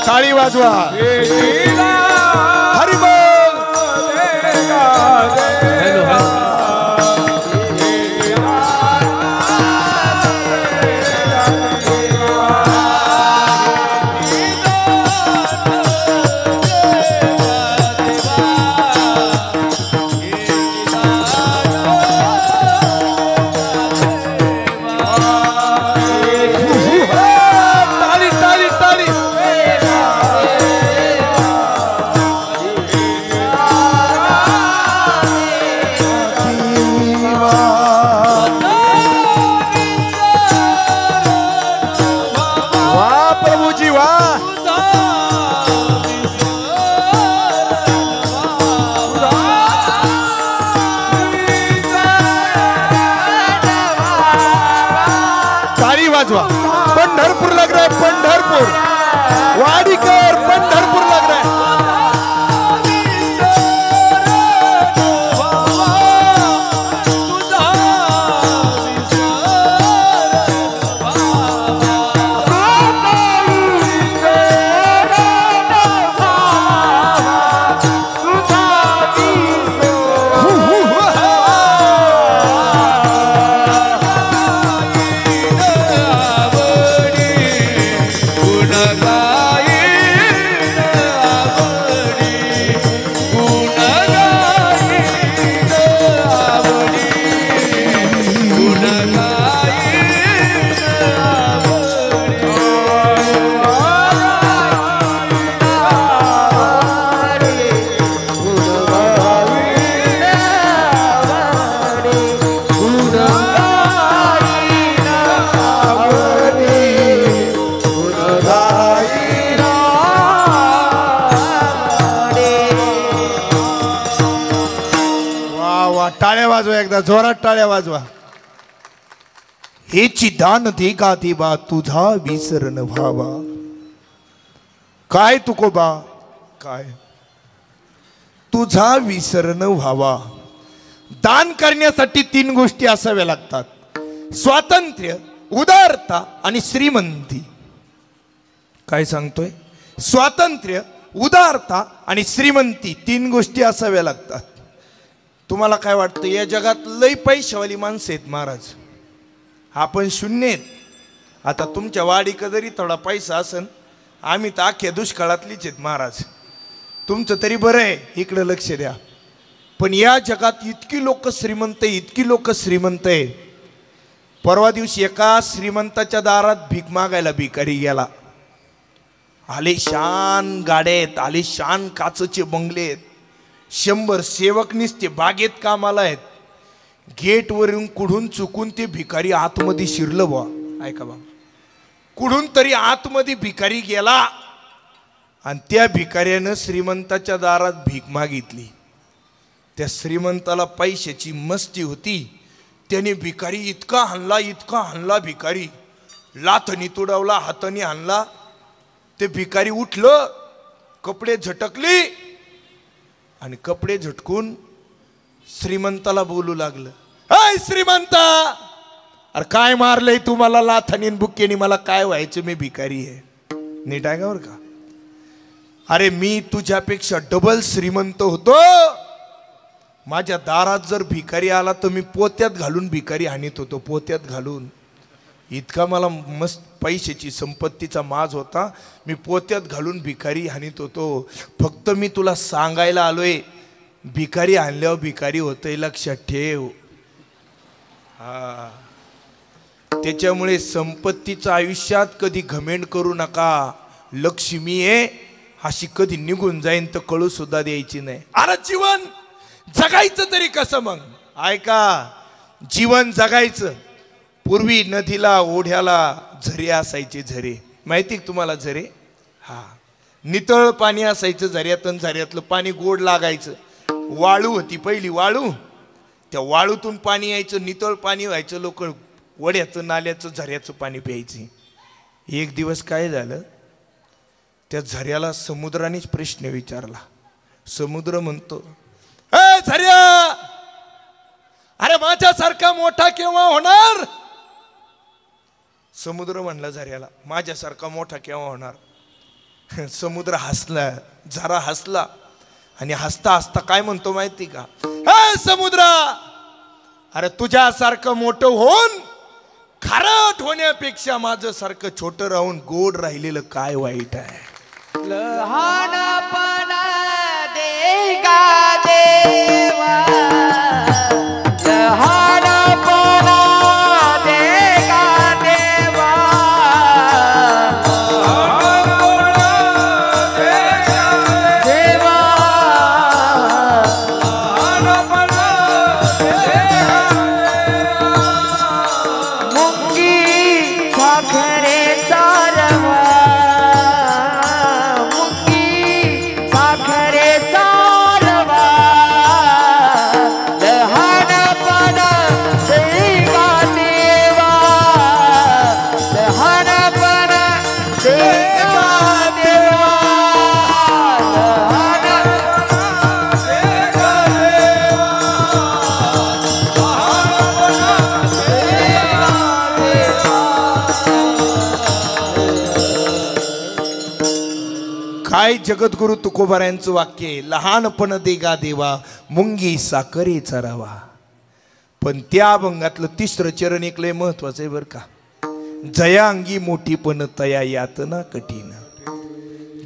टाळी वाजवा. हरी बोल. टाळ्या वाजवा एकदा जोरात टाळ्या वाजवा. हेची दान दे का देवा तुझा विसरण व्हावा. काय तुकोबा काय तुझा विसरण व्हावा. दान करण्यासाठी 3 गोष्टी असाव्या लागतात. स्वातंत्र्य, उदारता आणि श्रीमंती. काय सांगतोय? स्वातंत्र्य, उदारता आणि श्रीमंती 3 गोष्टी असाव्या लागतात. तुम्हाला काय वाटतं? या जगात लई पैशावाली माणसं आहेत महाराज, आपण शून्य आहेत. आता तुमच्या वाडीक जरी थोडा पैसा असन, आम्ही तर अख्ख्या दुष्काळातलीच आहेत महाराज. तुमचं तरी बरं आहे, इकडं लक्ष द्या. पण या जगात इतकी लोक श्रीमंत आहे, इतकी लोक श्रीमंत आहे. परवा दिवशी एका श्रीमंताच्या दारात भीक मागायला भिकारी गेला. आलिशान गाड्या आहेत, आलिशान काचचे बंगले आहेत, 100 सेवक निसते बागेत कामाला आहेत. गेटवरून कुठून चुकून ते भिकारी आतमध्ये शिरलं बा. ऐका बा, कुठून तरी आतमध्ये भिकारी गेला आणि त्या भिकाऱ्यानं श्रीमंताच्या दारात भीक मागितली. त्या श्रीमंताला पैशाची मस्ती होती. त्याने भिकारी इतका हाणला भिकारी, लाथनी तुडवला, हाताने हाणला. ते भिकारी उठलं, कपडे झटकली आणि कपडे झटकून श्रीमंताला बोलू लागलं, हाय श्रीमंता, अरे काय मारलंय तुम्हाला लाथनी बुक्केनी, मला काय व्हायचं, मी भिकारी आहे. नीट आहे का बरं का? अरे मी तुझ्यापेक्षा डबल श्रीमंत होतो. माझ्या दारात जर भिकारी आला तर मी पोत्यात घालून भिकारी हाणीत होतो, पोत्यात घालून. इतका मला मस्त पैशाची संपत्तीचा माज होता, मी पोत्यात घालून भिकारी हाणीत होतो. फक्त मी तुला सांगायला आलोय, भिकारी आणल्यावर भिकारी होतंय, लक्षात ठेव. हा, त्याच्यामुळे संपत्तीच्या आयुष्यात कधी घमेंड करू नका. लक्ष्मी आहे अशी कधी निघून जाईन तर कळू सुद्धा द्यायची नाही. अरे जीवन जगायचं तरी कसं मग? ऐका, जीवन जगायचं. पूर्वी नदीला ओढ्याला झरे असायचे, झरे माहिती तुम्हाला झरे? हा, नितळ पाणी असायचं झऱ्यातून, झऱ्यातलं पाणी गोड लागायचं. वाळू होती पहिली, वाळू, त्या वाळूतून पाणी यायचं, नितळ पाणी व्हायचं. लोक वड्याचं, नाल्याचं, झऱ्याचं पाणी प्यायचे. एक दिवस काय झालं, त्या झऱ्याला समुद्रानेच प्रश्न विचारला. समुद्र म्हणतो, ए झऱ्या, अरे माझ्यासारखा मोठा केव्हा होणार? समुद्र म्हणला झऱ्याला, माझ्यासारखा मोठा केव्हा होणार? समुद्र हसला, झरा हसला आणि हसता हसता काय म्हणतो माहिती का? हे समुद्रा, अरे तुझ्यासारखं मोठं होऊन खारट होण्यापेक्षा माझं सारखं छोटं राहून गोड राहिलेलं काय वाईट आहे? लहानपणा देगा देवा, लहानपणा देगा देवा, देवा मुंगी साखरेचा रवा, मुंगी साखरेचा रवा, लहानपणा देगा देवा, लहानपणा देगा देवा, काय जगद्गुरु तुकोबारायांचं वाक्य आहे, लहानपण देगा देवा, मुंगी साखरेचा रवा. पण त्या अभंगातलं 3रं चरण एक लय महत्वाचं आहे बरं का. जया अंगी मोठीपण तया यातना कठीण.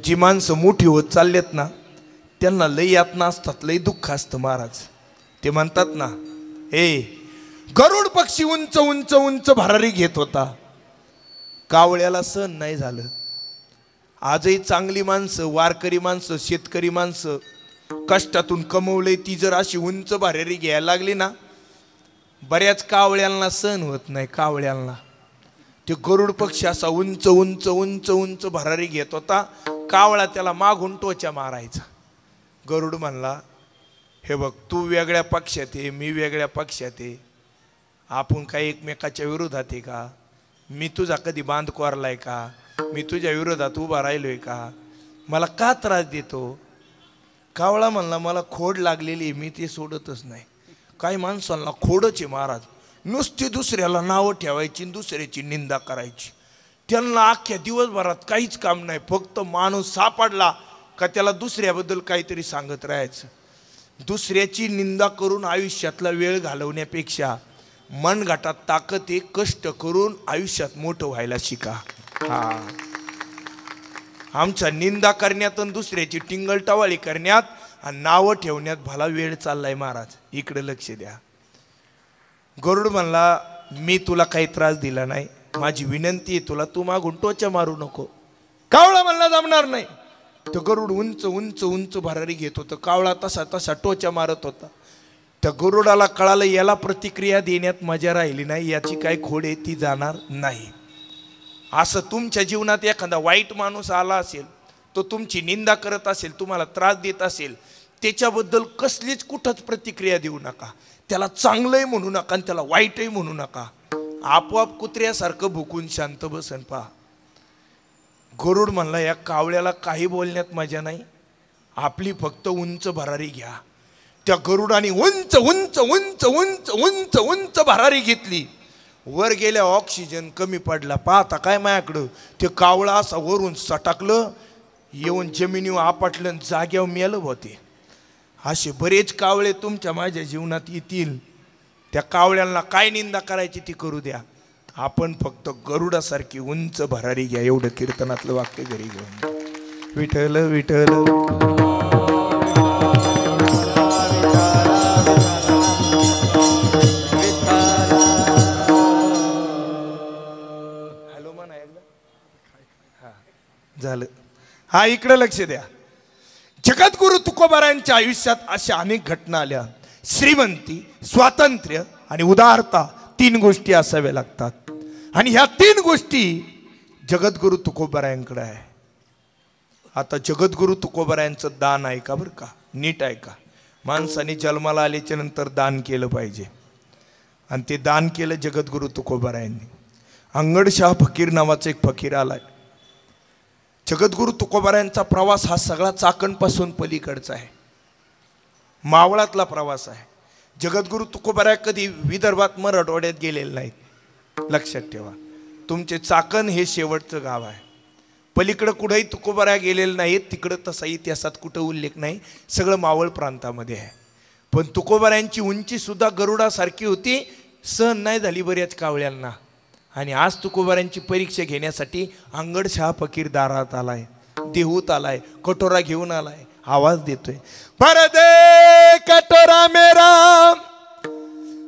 जी माणसं मोठी होत चाललेत ना, त्यांना लय यातना असतात, लय दुःख असतं महाराज. ते म्हणतात ना, गरुड पक्षी उंच उंच उंच भरारी घेत होता, कावळ्याला सहन नाही झालं. आजही चांगली माणसं, वारकरी माणसं, शेतकरी माणसं कष्टातून कमवले, ती जर अशी उंच भरारी घ्यायला लागली ना, बऱ्याच कावळ्यांना सहन होत नाही. कावळ्यांना ते गरुड पक्षी असा उंच उंच उंच उंच भरारी घेत होता, कावळा त्याला मागून टोचा मारायचा. गरुड म्हणला, हे बघ, तू वेगळ्या पक्षात आहे, मी वेगळ्या पक्षात आहे, आपण काही एकमेकाच्या विरोधात आहे का? मी तुझा कधी बांध कोरलाय का? मी तुझ्या विरोधात उभा राहिलोय का? मला का त्रास देतो? कावळा म्हणला मला खोड लागलेली, मी ते सोडतच नाही. काही माणसांना खोडच आहे महाराज, नुसती दुसऱ्याला नावं ठेवायची, दुसऱ्याची निंदा करायची. त्यांना अख्ख्या दिवसभरात काहीच काम नाही, फक्त माणूस सापडला का त्याला दुसऱ्याबद्दल काहीतरी सांगत राहायचं. दुसऱ्याची निंदा करून आयुष्यातला वेळ घालवण्यापेक्षा मनगटात ताकद आहे, कष्ट करून आयुष्यात मोठं व्हायला शिका. हा, आमच्या निंदा करण्यात आणि दुसऱ्याची टिंगलटावाळी करण्यात आणि नावं ठेवण्यात भला वेळ चाललाय महाराज. इकडे लक्ष द्या. गरुड म्हणला मी तुला काही त्रास दिला नाही, माझी विनंती आहे तुला, तू मागून टोचा मारू नको. कावळा म्हणला जमणार नाही. तर गरुड उंच उंच उंच भरारी घेत होतं, कावळा तसा तसा टोचा मारत होता. त्या गरुडाला कळालं याला प्रतिक्रिया देण्यात मजा राहिली नाही, याची काय खोड आहे ती जाणार नाही. असं तुमच्या जीवनात एखादा वाईट माणूस आला असेल, तो तुमची निंदा करत असेल, तुम्हाला त्रास देत असेल, त्याच्याबद्दल कसलीच कुठंच प्रतिक्रिया देऊ नका. त्याला चांगलंही म्हणू नका आणि त्याला वाईटही म्हणू नका. आपोआप कुत्र्यासारखं भुकून शांत बसन पहा. गरुड म्हणला या कावळ्याला काही बोलण्यात मजा नाही, आपली फक्त उंच भरारी घ्या. त्या गरुडाने उंच उंच उंच उंच उंच उंच भरारी घेतली. वर गेल्या ऑक्सिजन कमी पडला. पाहता काय माझ्याकडं ते कावळा असा वरून सटाकलं, येऊन जमिनीवर आपटलं, जाग्यावर मेलं होते. असे बरेच कावळे तुमच्या माझ्या जीवनात येतील. त्या कावळ्यांना काय निंदा करायची ती करू द्या, आपण फक्त गरुडासारखी उंच भरारी घ्या. एवढं कीर्तनातलं वाक्य घरी घेऊन. विठ्ठल विठ्ठल हॅलो म्हणा एकदा. हा झालं. हा इकडे लक्ष द्या. जगद्गुरु तुकोबारायांच्या आयुष्यात अशा अनेक घटना आल्या. श्रीमंती, स्वातंत्र्य आणि उदारता, तीन गोष्टी असाव्या लागतात. आणि ह्या तीन गोष्टी जगद्गुरु तुकोबारायांकडे आहे. आता जगद्गुरु तुकोबारायांचं दान ऐका बरं का, नीट ऐका. माणसाने जन्माला आल्याच्या नंतर दान केलं पाहिजे, आणि ते दान केलं जगद्गुरु तुकोबारायांनी. अंगडशाह फकीर नावाचा एक फकीर आलाय. जगद्गुरु तुकोबारायांचा प्रवास हा सगळा चाकणपासून पलीकडचा आहे, मावळातला प्रवास आहे. जगद्गुरु तुकोबाराय कधी विदर्भात मराठवाड्यात गेलेले नाहीत. लक्षात ठेवा, तुमचे चाकण हे शेवटचं गाव आहे. पलीकडं कुठंही तुकोबाराय गेलेले नाहीत. तिकडं तसा इतिहासात कुठं उल्लेख नाही, सगळं मावळ प्रांतामध्ये आहे. पण तुकोबारायांची उंची सुद्धा गरुडासारखी होती, सहन नाही झाली बऱ्याच कावळ्यांना. आणि आज तुकोबारायांची परीक्षा घेण्यासाठी अंगडशाह फकीर दारात आलाय, देहूत आलाय, कटोरा घेऊन आलाय, आवाज देतोय, भर दे कटोरा मेरा,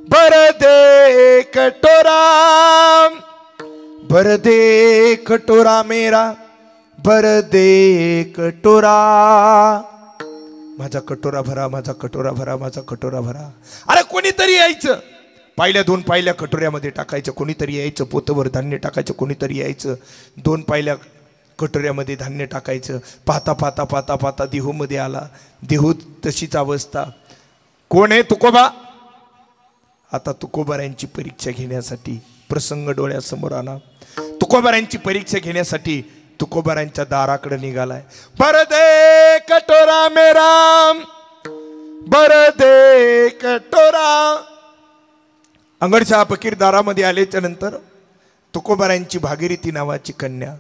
भर दे कटोरा, भर दे कटोरा मेरा, भर दे कटोरा. माझा कटोरा भरा, माझा कटोरा भरा, माझा कटोरा भरा. अरे कोणीतरी यायचं, पाहिल्या दोन पाहिल्या कटोऱ्यामध्ये टाकायचं, कोणीतरी यायचं, पोतभर धान्य टाकायचं, कोणीतरी यायचं, दोन पाहिल्या कटोऱ्यामध्ये धान्य टाकायचं. पाहता पाहता पाहता पाहता देहूमध्ये आला. देहूत तशीच अवस्था. कोण आहे? तुकोबा. आता तुकोबारायांची परीक्षा घेण्यासाठी प्रसंग डोळ्यासमोर आला. तुकोबारायांची परीक्षा घेण्यासाठी तुकोबारायांच्या दाराकडे निघालाय. भर दे कटोरा मेरा, भर दे कटोरा. अंगडशाह फकीर दारामध्ये आल्याच्या नंतर तुकोबारायांची भागीरथी नावाची कन्या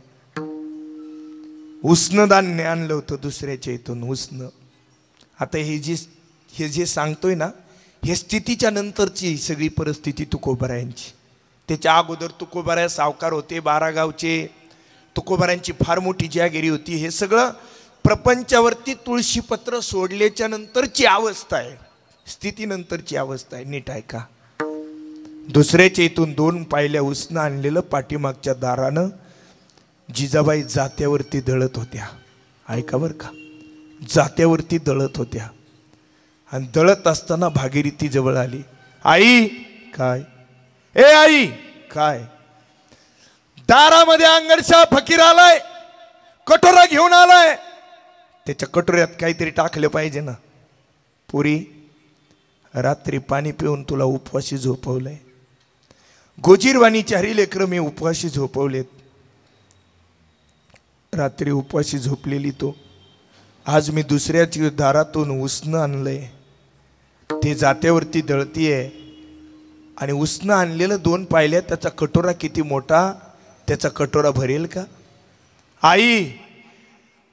उष्ण धान्य आणलं होतं दुसऱ्याच्या इथून, उष्ण. आता हे जे सांगतोय ना, हे स्थितीच्या नंतरची सगळी परिस्थिती तुकोबारायांची. त्याच्या अगोदर तुकोबाराय सावकार होते, 12 गावचे. तुकोबारायांची फार मोठी जहागिरी होती. हे सगळं प्रपंचावरती तुळशीपत्र सोडल्याच्या नंतरची अवस्था आहे, स्थितीनंतरची अवस्था आहे. नीट ऐका. दुसऱ्याच्या इथून 2 पायल्या उष्ण आणलेलं पाठीमागच्या दारानं जिजाबाई जात्यावरती दळत होत्या. ऐका बरं का, जात्यावरती दळत होत्या. आणि दळत असताना भागीरथी जवळ आली. आई काय, ए आई काय. दारामध्ये अंगडशाह फकीर आलाय, कटोरा घेऊन आलाय. त्याच्या कटोऱ्यात काहीतरी टाकलं पाहिजे ना. पुरी रात्री पाणी पिऊन तुला उपवाशी झोपवलंय. गोजीरवाणी 4 लेकरं मी उपवाशी झोपवलेत. रात्री उपवाशी झोपलेली तो. आज मी दुसऱ्याच्या दारातून उसनं आणलंय. ते जात्यावरती दळतीये आणि उसनं आणलेलं 2 पाहिल्या. त्याचा कटोरा किती मोठा, त्याचा कटोरा भरेल का? आई,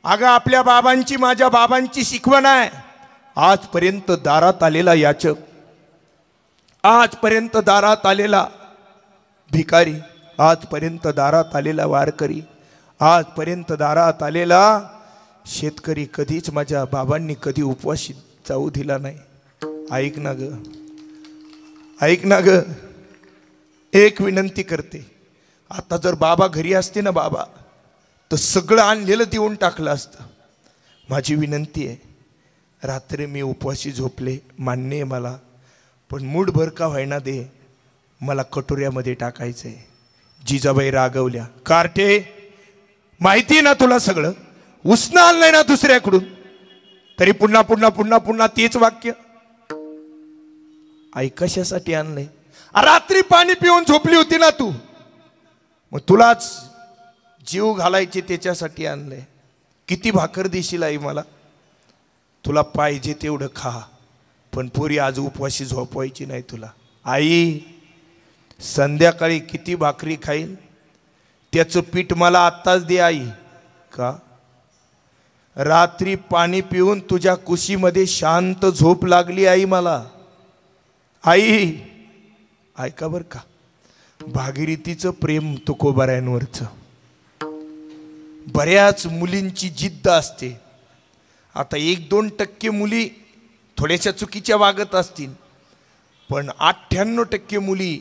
अगं आपल्या बाबांची, माझ्या बाबांची शिकवण आहे. आजपर्यंत दारात आलेला याचक, आजपर्यंत दारात आलेला भिकारी, आजपर्यंत दारात आलेला वारकरी, आजपर्यंत दारात आलेला शेतकरी कधीच माझ्या बाबांनी कधी उपवाशी जाऊ दिला नाही. ऐक ना ग, ऐक ना ग, एक विनंती करते. आता जर बाबा घरी असते ना बाबा, तर सगळं आणलेलं देऊन टाकलं असतं. माझी विनंती आहे, रात्री मी उपवाशी झोपले, मान्य आहे मला, पण मूठभर का व्हायना दे, मला कटोऱ्यामध्ये टाकायचंय. जिजाबाई रागवल्या. कार्टे, माहिती आहे ना तुला सगळं, उसनं आणलंय ना दुसऱ्याकडून, तरी पुन्हा पुन्हा पुन्हा पुन्हा तेच वाक्य. आई, कशासाठी आणलंय? रात्री पाणी पिऊन झोपली होती ना तू, मग तुलाच जीव घालायचे त्याच्यासाठी आणलंय. किती भाकर देशील आई मला? तुला पाहिजे तेवढं खा, पण पुरी आज उपवाशी झोपवायची नाही तुला. आई, संध्याकाळी किती भाकरी खाईल त्याचं पीठ मला आत्ताच दे आई. का? रात्री पाणी पिऊन तुझ्या कुशीमध्ये शांत झोप लागली आई मला. आई, ऐका बर का, भागीरथीचं प्रेम तुकोबारायांवरचं. बऱ्याच मुलींची जिद्द असते. आता 1-2% मुली थोड्याशा चुकीच्या वागत असतील, पण 98% मुली,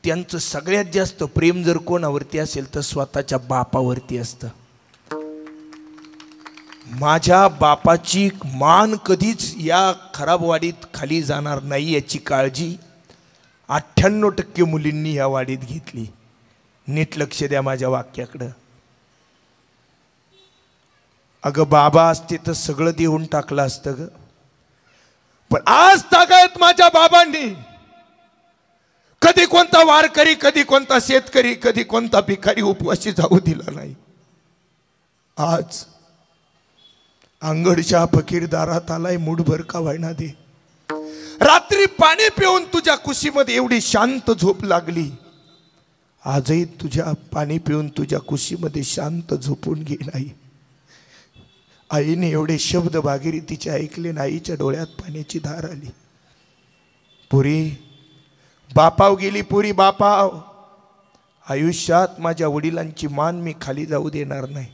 त्यांचं सगळ्यात जास्त प्रेम जर कोणावरती असेल तर स्वतःच्या बापावरती असतं. माझ्या बापाची मान कधीच या खराब वाडीत खाली जाणार नाही याची काळजी 98% मुलींनी या वाडीत घेतली. नीट लक्ष द्या माझ्या वाक्याकडं. अगं बाबा असते तर सगळं देऊन टाकलं असतं ग, पण आज तागायत माझ्या बाबांनी कधी कोणता वारकरी, कधी कोणता शेतकरी, कधी कोणता भिकारी उपवाशी जाऊ दिला नाही. आज अंगडच्या फकीर दारात आलाय, मूठभर का व्हायना दे. रात्री पाणी पिऊन तुझ्या कुशीमध्ये एवढी शांत झोप लागली, आजही तुझ्या पाणी पिऊन तुझ्या कुशीमध्ये शांत झोपून घे. नाही, आईने एवढे शब्द भागीरथीचे ऐकले, आईच्या डोळ्यात पाण्याची धार आली. पुरी बापाव गेली, पुरी बापाव. आयुष्यात माझ्या वडिलांची मान मी खाली जाऊ देणार नाही.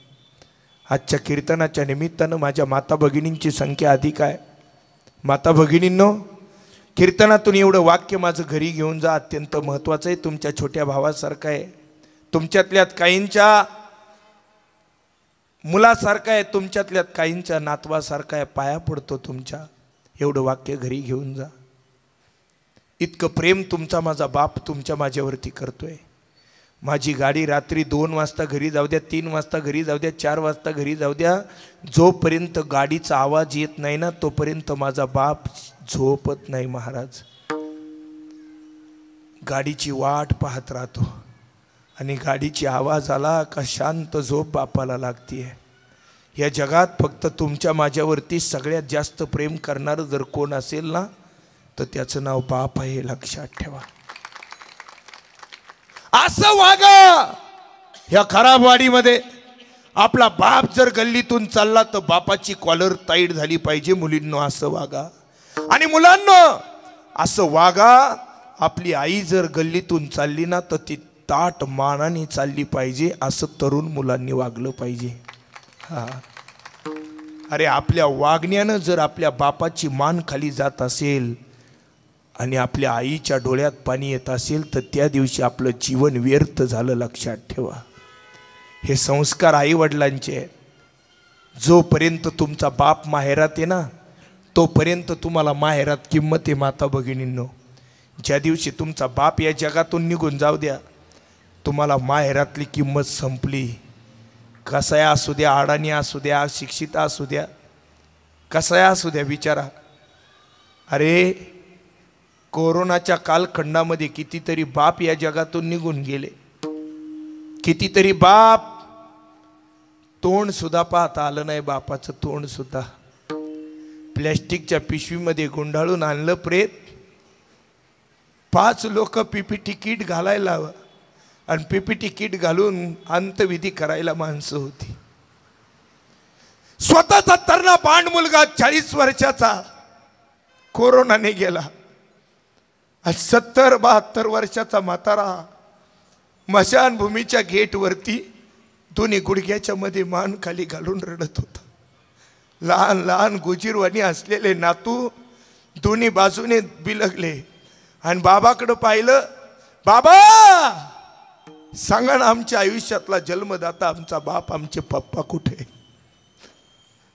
आजच्या कीर्तनाच्या निमित्तानं माझ्या माता भगिनींची संख्या अधिक आहे. माता भगिनींनो, कीर्तनातून एवढं वाक्य माझं घरी घेऊन जा, अत्यंत महत्त्वाचं आहे. तुमच्या छोट्या भावासारखं आहे, तुमच्यातल्यात काहींच्या मुलासारखा आहे, तुमच्यातल्यात काहींच्या नातवासारखा आहे. पाया पडतो तुमच्या, एवढं वाक्य घरी घेऊन जा. इतकं प्रेम तुमचा माझा बाप तुमच्या माझ्यावरती करतोय. माझी गाडी रात्री 2 वाजता घरी जाऊ द्या, 3 वाजता घरी जाऊ द्या, 4 वाजता घरी जाऊ द्या, जोपर्यंत गाडीचा आवाज येत नाही ना तोपर्यंत माझा बाप झोपत नाही. महाराज, गाडीची वाट पाहत राहतो आणि गाडीची आवाज आला का शांत झोप बापाला लागतीये. या जगात फक्त तुमच्या माझ्यावरती सगळ्यात जास्त प्रेम करणारं जर कोण असेल ना तर त्याचं नाव बाप आहे, लक्षात ठेवा. असं वागा. ह्या खराब वाडीमध्ये आपला बाप जर गल्लीतून चालला तर बापाची कॉलर टाईट झाली पाहिजे. मुलींनो असं वागा, आणि मुलांनो असं वागा. आपली आई जर गल्लीतून चालली ना तर ती ताट मानाने चालली पाहिजे, असं तरुण मुलांनी वागलं पाहिजे. हा, अरे आपल्या वागण्यानं जर आपल्या बापाची मान खाली जात असेल आणि आपल्या आईच्या डोळ्यात पाणी येत असेल तर त्या दिवशी आपलं जीवन व्यर्थ झालं, लक्षात ठेवा. हे संस्कार आई वडिलांचे आहेत. जोपर्यंत तुमचा बाप माहेरात आहे ना तोपर्यंत तुम्हाला माहेरात किंमत आहे. माता भगिनींनो, ज्या दिवशी तुमचा बाप या जगातून निघून जाऊ द्या, तुम्हाला माहेरातली किंमत संपली. कसाय असू द्या, अडाणी असू द्या, शिक्षित असू द्या, कसाय असू द्या, विचारा. अरे कोरोनाच्या कालखंडामध्ये कितीतरी बाप या जगातून निघून गेले, कितीतरी बाप तोंड सुद्धा पाहता आलं नाही, बापाचं तोंड सुद्धा प्लॅस्टिकच्या पिशवीमध्ये गुंडाळून आणलं प्रेत. 5 लोक पीपीटी किट घालायला हवं आणि पीपीटी किट घालून अंतविधी करायला माणसं होती. स्वतःचा तरणा बांड मुलगा 40 वर्षाचा कोरोनाने गेला. 70-72 वर्षाचा म्हातारा मशानभूमीच्या गेटवरती दोन्ही गुडघ्याच्या मध्ये मान खाली घालून रडत होता. लहान लहान गुजीरवाणी असलेले नातू दोन्ही बाजूने बिलगले आणि बाबाकडे पाहिलं. बाबा सांगा ना, आमच्या आयुष्यातला जन्मदाता आमचा बाप, आमचे पप्पा कुठे?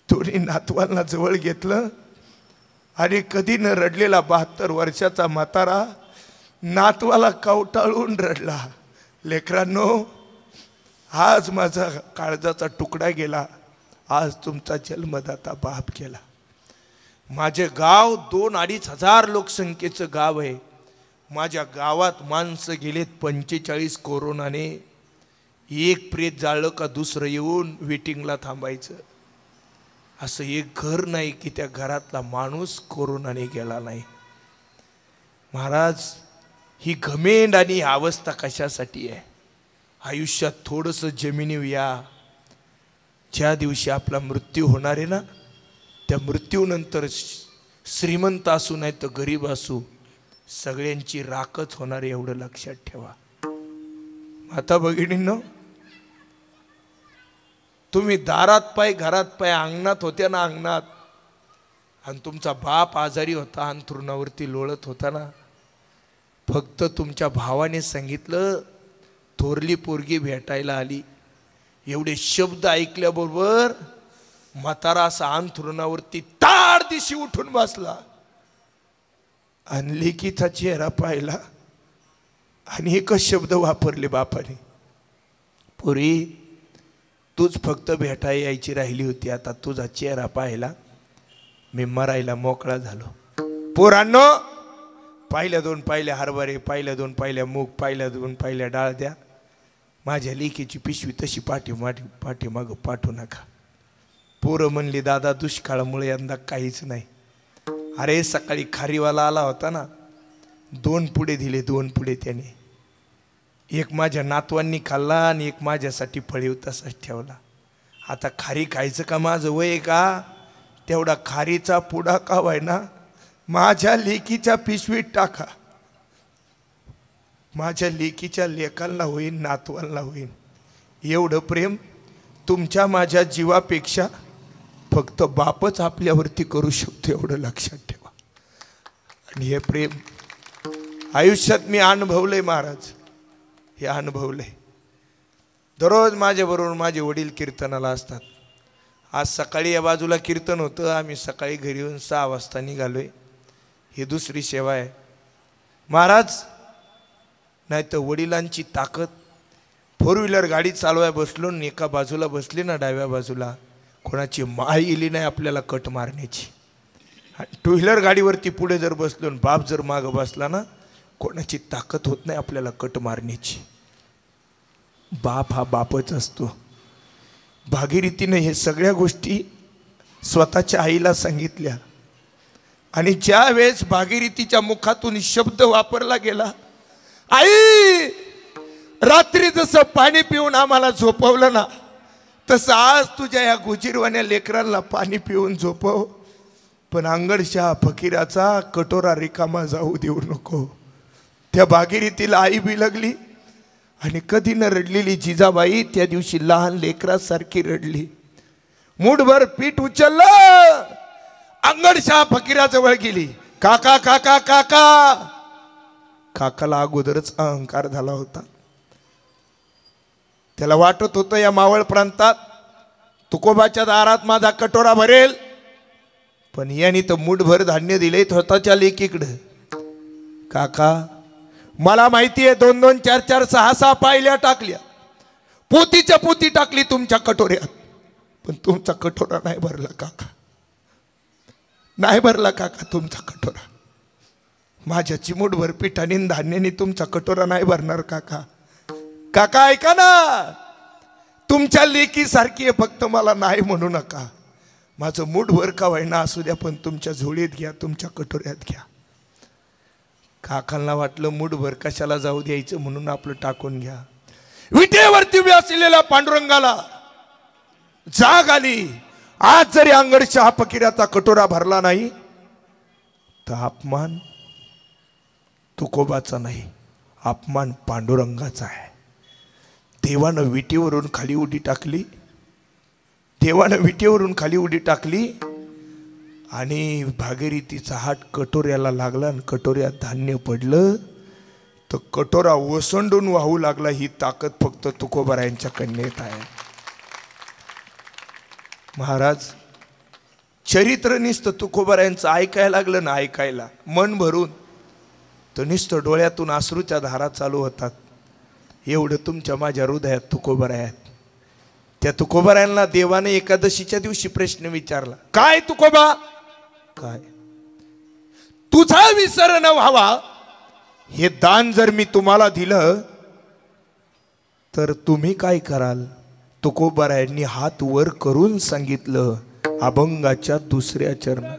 दोन्ही नातवांना जवळ घेतलं आणि कधी न रडलेला 72 वर्षाचा म्हातारा नातवाला कवटाळून रडला. लेकरांनो, आज माझा काळजाचा तुकडा गेला, आज तुमचा जन्मदाता बाप गेला. माझे गाव 2-2.5 हजार लोकसंख्येचं गाव आहे. माझ्या गावात माणसं गेलेत 45 कोरोनाने. एक प्रेत जाळलं का दुसरं येऊन वेटिंगला थांबायचं. असं एक घर नाही की त्या घरातला माणूस कोरोनाने गेला नाही. महाराज, ही घमेंड आणि ही अवस्था कशासाठी आहे? आयुष्यात थोडंसं जमिनीवर या. ज्या दिवशी आपला मृत्यू होणार आहे ना, त्या मृत्यूनंतर श्रीमंत असू नाही तर गरीब असू, सगळ्यांची राखच होणार, एवढं लक्षात ठेवा. माता भगिनींनो, तुम्ही दारात पाय, घरात पाय, अंगणात होत्या ना, अंगणात, आणि तुमचा बाप आजारी होता, अंथरुणावरती लोळत होता ना, फक्त तुमच्या भावाने सांगितलं थोरली पोरगी भेटायला आली. एवढे शब्द ऐकल्याबरोबर म्हातारा असा अंथरुणावरती ताड दिशी उठून बसला आणि लेकीचा चेहरा पाहिला आणि एकच शब्द वापरले बापाने, पोरी तूच फक्त भेटायला यायची राहिली होती, आता तुझा चेहरा पाहिला मी मरायला मोकळा झालो. पोरांनो, पाहिल्या 2 पाहिल्या हरभरे, पाहिल्या 2 पाहिल्या मूग, पाहिल्या 2 पाहिल्या डाळ द्या. माझ्या लेकीची पिशवी तशी पाठीमागं पाठवू नका. पोरं म्हणली, दादा दुष्काळामुळे यंदा काहीच नाही. अरे सकाळी खारीवाला आला होता ना, 2 पुढे दिले, 2 पुढे त्याने. एक माझ्या नातवांनी खाल्ला आणि एक माझ्यासाठी फळीव तसाच ठेवला. आता खारी खायचं का माझं वय का? तेवढा खारीचा पुडा का व्हायना माझ्या लेकीच्या पिशवीत टाका. माझ्या लेकीच्या लेकांना होईन, नातवांना होईन. एवढं प्रेम तुमच्या माझ्या जीवापेक्षा फक्त बापच आपल्यावरती करू शकतो, एवढं लक्षात ठेवा. आणि हे प्रेम आयुष्यात मी अनुभवलंय महाराज, हे अनुभवलंय. दररोज माझ्याबरोबर माझे वडील कीर्तनाला असतात. आज सकाळी या बाजूला कीर्तन होतं, आम्ही सकाळी घरी येऊन 6 वाजता निघालोय. ही दुसरी सेवा आहे महाराज. नाही तर वडिलांची ताकद. 4 व्हीलर गाडी चालवाय बसलो, एका बाजूला बसली ना, डाव्या बाजूला, कोणाची माळ इली नाही आपल्याला कट मारण्याची. 2 व्हीलर गाडीवरती पुढे जर बसलो, बाप जर मागं बसला ना, कोणाची ताकद होत नाही आपल्याला कट मारण्याची. बाप हा बापच असतो. भागीरथीने हे सगळ्या गोष्टी स्वतःच्या आईला सांगितल्या आणि ज्या वेळेस भागीरथीच्या मुखातून शब्द वापरला गेला, आई रात्री जसं पाणी पिऊन आम्हाला झोपवलं ना, तसं आज तुझ्या या गुजीरवाण्या लेकरांना पाणी पिऊन झोपव, पण अंगडशा फकीराचा कटोरा रिकामा जाऊ देऊ नको. त्या भागीरथीला आई बिलगली आणि कधी न रडलेली जिजाबाई त्या दिवशी लहान लेकरासारखी रडली. मूठभर पीठ उचललं, अंगडशा फकीराजवळ गेली. काका काका काका. काकाला अगोदरच अहंकार झाला होता. त्याला वाटत होतं या मावळ प्रांतात तुकोबाच्या दारात माझा कटोरा भरेल, पण याने तर मूठभर धान्य दिले स्वतःच्या लेकीकडे. काका मला माहिती आहे 2-2, 4-4, 6-6 पायल्या टाकल्या, पोतीच्या पोती टाकली तुमच्या कटोऱ्यात, पण तुमचा कटोरा नाही भरला काका, नाही भरला काका तुमचा कटोरा. माझ्या चिमूटभर पिठाने आणि धान्याने तुमचा कटोरा नाही भरणार काका. काका ऐका ना, तुमच्या लेकी सारखी आहे, फक्त मला नाही म्हणू नका. माझं मूठभर का व्हायना असू द्या, पण तुमच्या झोळीत घ्या, तुमच्या कटोऱ्यात घ्या. काकांना वाटलं मूठभर कशाला जाऊ द्यायचं, म्हणून आपलं टाकून घ्या. विटेवरती उभ्या असलेल्या पांडुरंगाला जाग आली. आज जरी अंगड चहा फकीराचा कटोरा भरला नाही तर अपमान तुकोबाचा नाही, अपमान पांडुरंगाचा आहे. देवानं विटेवरून खाली उडी टाकली, देवानं विटेवरून खाली उडी टाकली आणि भागीरथीचा हात कटोऱ्याला लागला आणि कटोऱ्यात धान्य पडलं तर कटोरा ओसंडून वाहू लागला. ही ताकद फक्त तुकोबारायांच्या कन्येत आहे. महाराज चरित्र नुसतं तुकोबारायांचं ऐकायला लागलं ना, ऐकायला मन भरून, तर नुसतं डोळ्यातून अश्रूच्या धारा चालू होतात. एवढं तुमच्या माझ्या हृदयात तुकोबाराय आहेत. त्या तुकोबारायांना देवाने एकादशीच्या दिवशी प्रश्न विचारला, काय तुकोबा, काय तुझा विसर न व्हावा हे दान जर मी तुम्हाला दिलं तर तुम्ही काय कराल? तुकोबारायांनी हात वर करून सांगितलं, अभंगाच्या दुसऱ्या चरणात.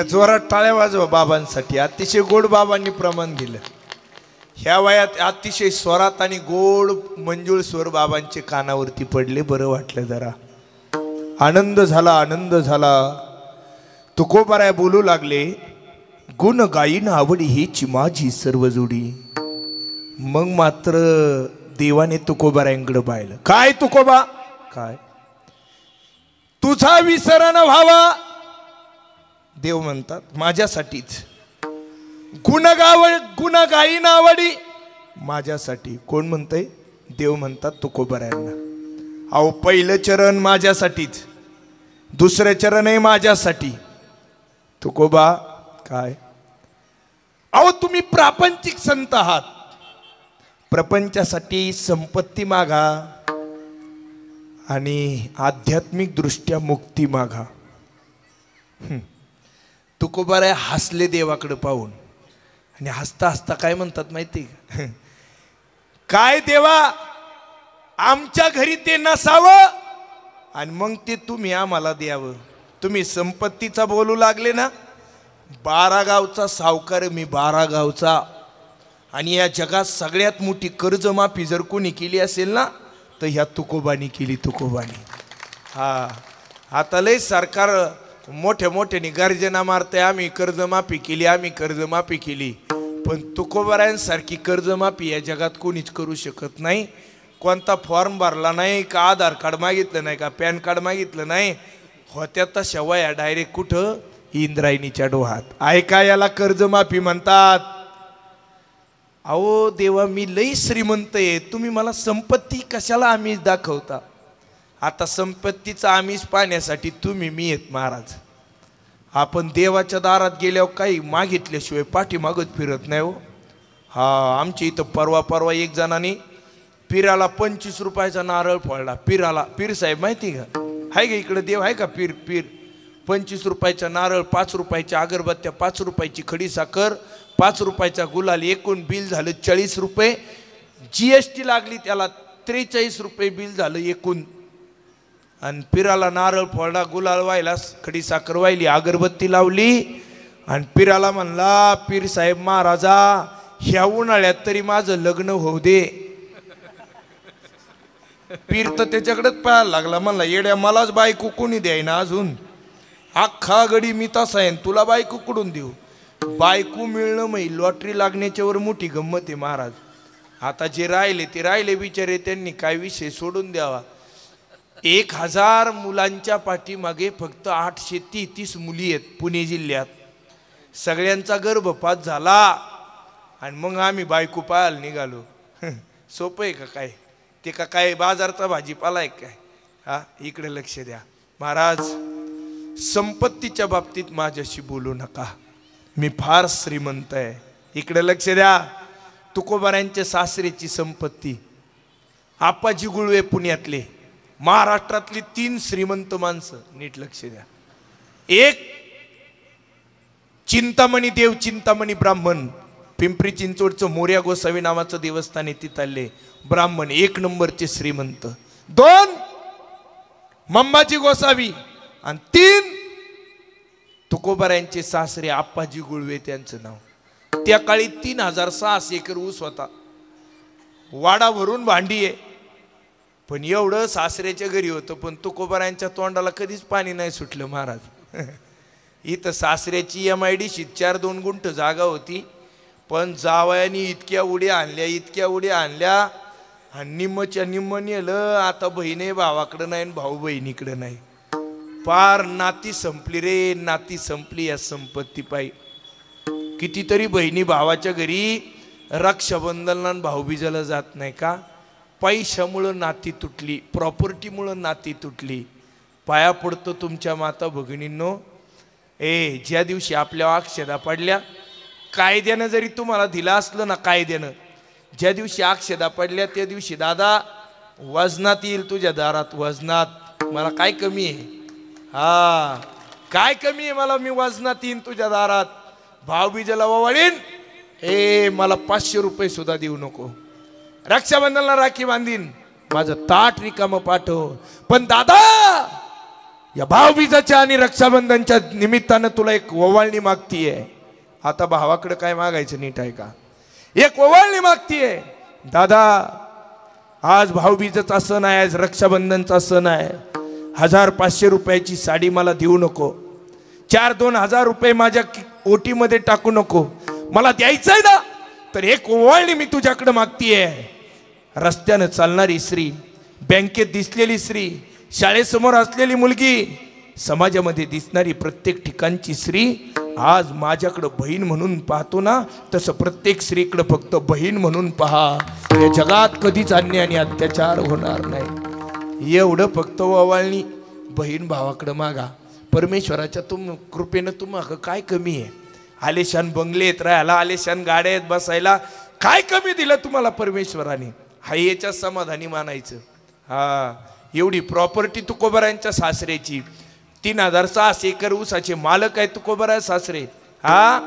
जोरात टाळ्या वाजवा बाबांसाठी. अतिशय गोड बाबांनी प्रमाण दिलं. ह्या वयात अतिशय स्वरात आणि गोड मंजूळ स्वर बाबांचे कानावरती पडले. बरं वाटलं, जरा आनंद झाला, आनंद झाला. तुकोबाराय बोलू लागले, गुण गायीन आवडी हीची माझी सर्व जोडी. मग मात्र देवाने तुकोबारायांकडे पाहिलं. काय तुकोबा, काय तुझा विसर न व्हावा? देव म्हणतात माझ्यासाठीच. गुण गायीन आवडी माझ्यासाठी. कोण म्हणतंय? देव म्हणतात तुकोबारायांना. अहो पहिलं चरण माझ्यासाठीच, दुसरं चरणही माझ्यासाठी. तुकोबा काय, अहो तुम्ही प्रापंचिक संत आहात, प्रपंचासाठी संपत्ती मागा आणि आध्यात्मिक दृष्ट्या मुक्ती मागा. तुकोबाराय हसले देवाकडे पाहून आणि हसता हसता काय म्हणतात माहिती का? काय देवा, आमच्या घरी ते नसावं आणि मग ते तुम्ही आम्हाला द्यावं. तुम्ही संपत्तीचा बोलू लागले ना, 12 गावचा सावकार मी, 12 गावचा. आणि या जगात सगळ्यात मोठी कर्जमाफी जर कोणी केली असेल ना तर ह्या तुकोबानी केली. तुकोबानी. हा, आता लय सरकार मोठ्या मोठ्याने गर्जना मारते, आम्ही कर्जमाफी केली, आम्ही कर्जमाफी केली. पण तुकोबारायांसारखी कर्जमाफी या जगात कोणीच करू शकत नाही. कोणता फॉर्म भरला नाही का, आधार कार्ड मागितलं नाही का, पॅन कार्ड मागितलं नाही, होत्या तशा वया डायरेक्ट कुठं? इंद्रायणीच्या डोहात. ऐका, याला कर्जमाफी म्हणतात. अहो देवा, मी लई श्रीमंत आहे, तुम्ही मला संपत्ती कशाला आम्ही दाखवता? आता संपत्तीचा आमिष पाहण्यासाठी तुम्ही मी येत महाराज. आपण देवाच्या दारात गेल्यावर काही मागितल्याशिवाय पाठीमागत फिरत नाही हो. हा आमच्या इथं परवा एक जणांनी पिराला 25 रुपयाचा नारळ फोडला. पीर साहेब माहिती का? आहे का इकडे देव आहे का? पीर 25 रुपयाचा नारळ, 5 रुपयाच्या अगरबत्त्या, 5 रुपयाची खडी साखर, 5 रुपयाचा गुलाल, एकूण बिल झालं 40 रुपये. GST लागली त्याला 43 रुपये बिल झालं एकूण. आणि पिराला नारळ फोडला, गुलाल वाहिला, खडी साखर वाहिली, अगरबत्ती लावली आणि पिराला म्हणला, पीर साहेब महाराजा ह्या उन्हाळ्यात तरी माझं लग्न होऊ दे. पीर तर त्याच्याकडेच पाहायला लागला. म्हणला येड्या मलाच बायको कोणी द्यायना अजून, अख्खा गडी मी तसा आहे, तुला बायको कुठून देऊ? बायको मिळणं म्हणजे लॉटरी लागण्याच्यावर मोठी गंमत आहे महाराज. आता जे राहिले ते राहिले बिचारे, त्यांनी काय विषय सोडून द्यावा. 1000 मुलांच्या पाठीमागे फक्त 833 मुली आहेत पुणे जिल्ह्यात. सगळ्यांचा गर्भपात झाला आणि मग आम्ही बायको पाहायला निघालो. सोपं आहे का काय? ते का काय बाजारचा भाजीपाला आहे काय? हा इकडे लक्ष द्या महाराज. संपत्तीच्या बाबतीत माझ्याशी बोलू नका, मी फार श्रीमंत आहे. इकडे लक्ष द्या. तुकोबारांच्या सासरेची संपत्ती. आप्पाजी गुळवे पुण्यातले, महाराष्ट्रातली 3 श्रीमंत माणसं. नीट लक्ष द्या. एक चिंतामणी देव, चिंतामणी ब्राह्मण, पिंपरी चिंचवडचं मोर्या गोसावी नावाचं देवस्थान आहे, तिथले ब्राह्मण 1 नंबरचे श्रीमंत. 2 मंबाजी गोसावी आणि 3 तुकोबारांचे सासरे आप्पाजी गुळवे त्यांचं नाव. त्या काळी 3600 एकर ऊस होता. वाडा भरून भांडी आहे. पण एवढं सासऱ्याच्या घरी होतं, पण तुकोबारांच्या तोंडाला कधीच पाणी नाही सुटलं महाराज. इथं सासऱ्याची MIDC 4-2 गुंठ जागा होती, पण जावयानी इतक्या उड्या आणल्या आणि निम्मच्या निम्म नेलं. आता बहिणी भावाकडं नाही, भाऊ बहिणीकडे नाही. पार नाती संपली रे, नाती संपली या संपत्ती पायी. कितीतरी बहिणी भावाच्या घरी रक्षाबंधनाला भाऊबीजाला जात नाही का? पैशामुळं नाती तुटली, प्रॉपर्टीमुळं नाती तुटली. पाया पडतो तुमच्या माता भगिनींनो, ज्या दिवशी आपल्या अक्षदा पडल्या, कायद्यानं जरी तुम्हाला दिलं असलं ना, कायद्यानं ज्या दिवशी अक्षदा पडल्या त्या दिवशी दादा वजनात येईल तुझ्या दारात. वजनात मला काय कमी आहे? हा काय कमी आहे मला? मी वजनात येईन तुझ्या दारात, भाऊबीजेला ओवाळीन. मला 500 रुपये सुद्धा देऊ नको. रक्षाबंधनला राखी बांधीन, माझं ताट रिकामं पाठव. पण दादा या भाऊबीजाच्या आणि रक्षाबंधनच्या निमित्तानं तुला एक ओवाळणी मागतीये. आता भावाकडे काय मागायचं नीट आहे का? एक ओवाळणी मागतीये. दादा आज भाऊबीजेचा सण आहे, आज रक्षाबंधनचा सण आहे. 1500 रुपयाची साडी मला देऊ नको. 4-2 रुपये माझ्या ओटीमध्ये टाकू नको. मला द्यायचंय ना, तर एक ओवाळणी मी तुझ्याकडे मागतीये. रस्त्यानं चालणारी स्त्री, बँकेत दिसलेली स्त्री, शाळेसमोर असलेली मुलगी, समाजामध्ये दिसणारी प्रत्येक ठिकाणची स्त्री आज माझ्याकडं बहीण म्हणून पाहतो ना, तसं प्रत्येक स्त्रीकडं फक्त बहीण म्हणून पहा. या जगात कधीच अन्याय आणि अत्याचार होणार नाही. एवढं फक्त ओवाळणी बहीण भावाकडं मागा. परमेश्वराच्या कृपेनं तुम्हाला काय कमी आहे? आलेशान बंगले येत राहायला, आलेशान गाड्या आहेत बसायला, काय कमी दिलं तुम्हाला परमेश्वराने? हाय याच्या समाधानी मानायचं. हा एवढी प्रॉपर्टी तुकोबारांच्या सासऱ्याची. 3600 एकर ऊसाचे मालक आहे तुकोबारा सासरे. हा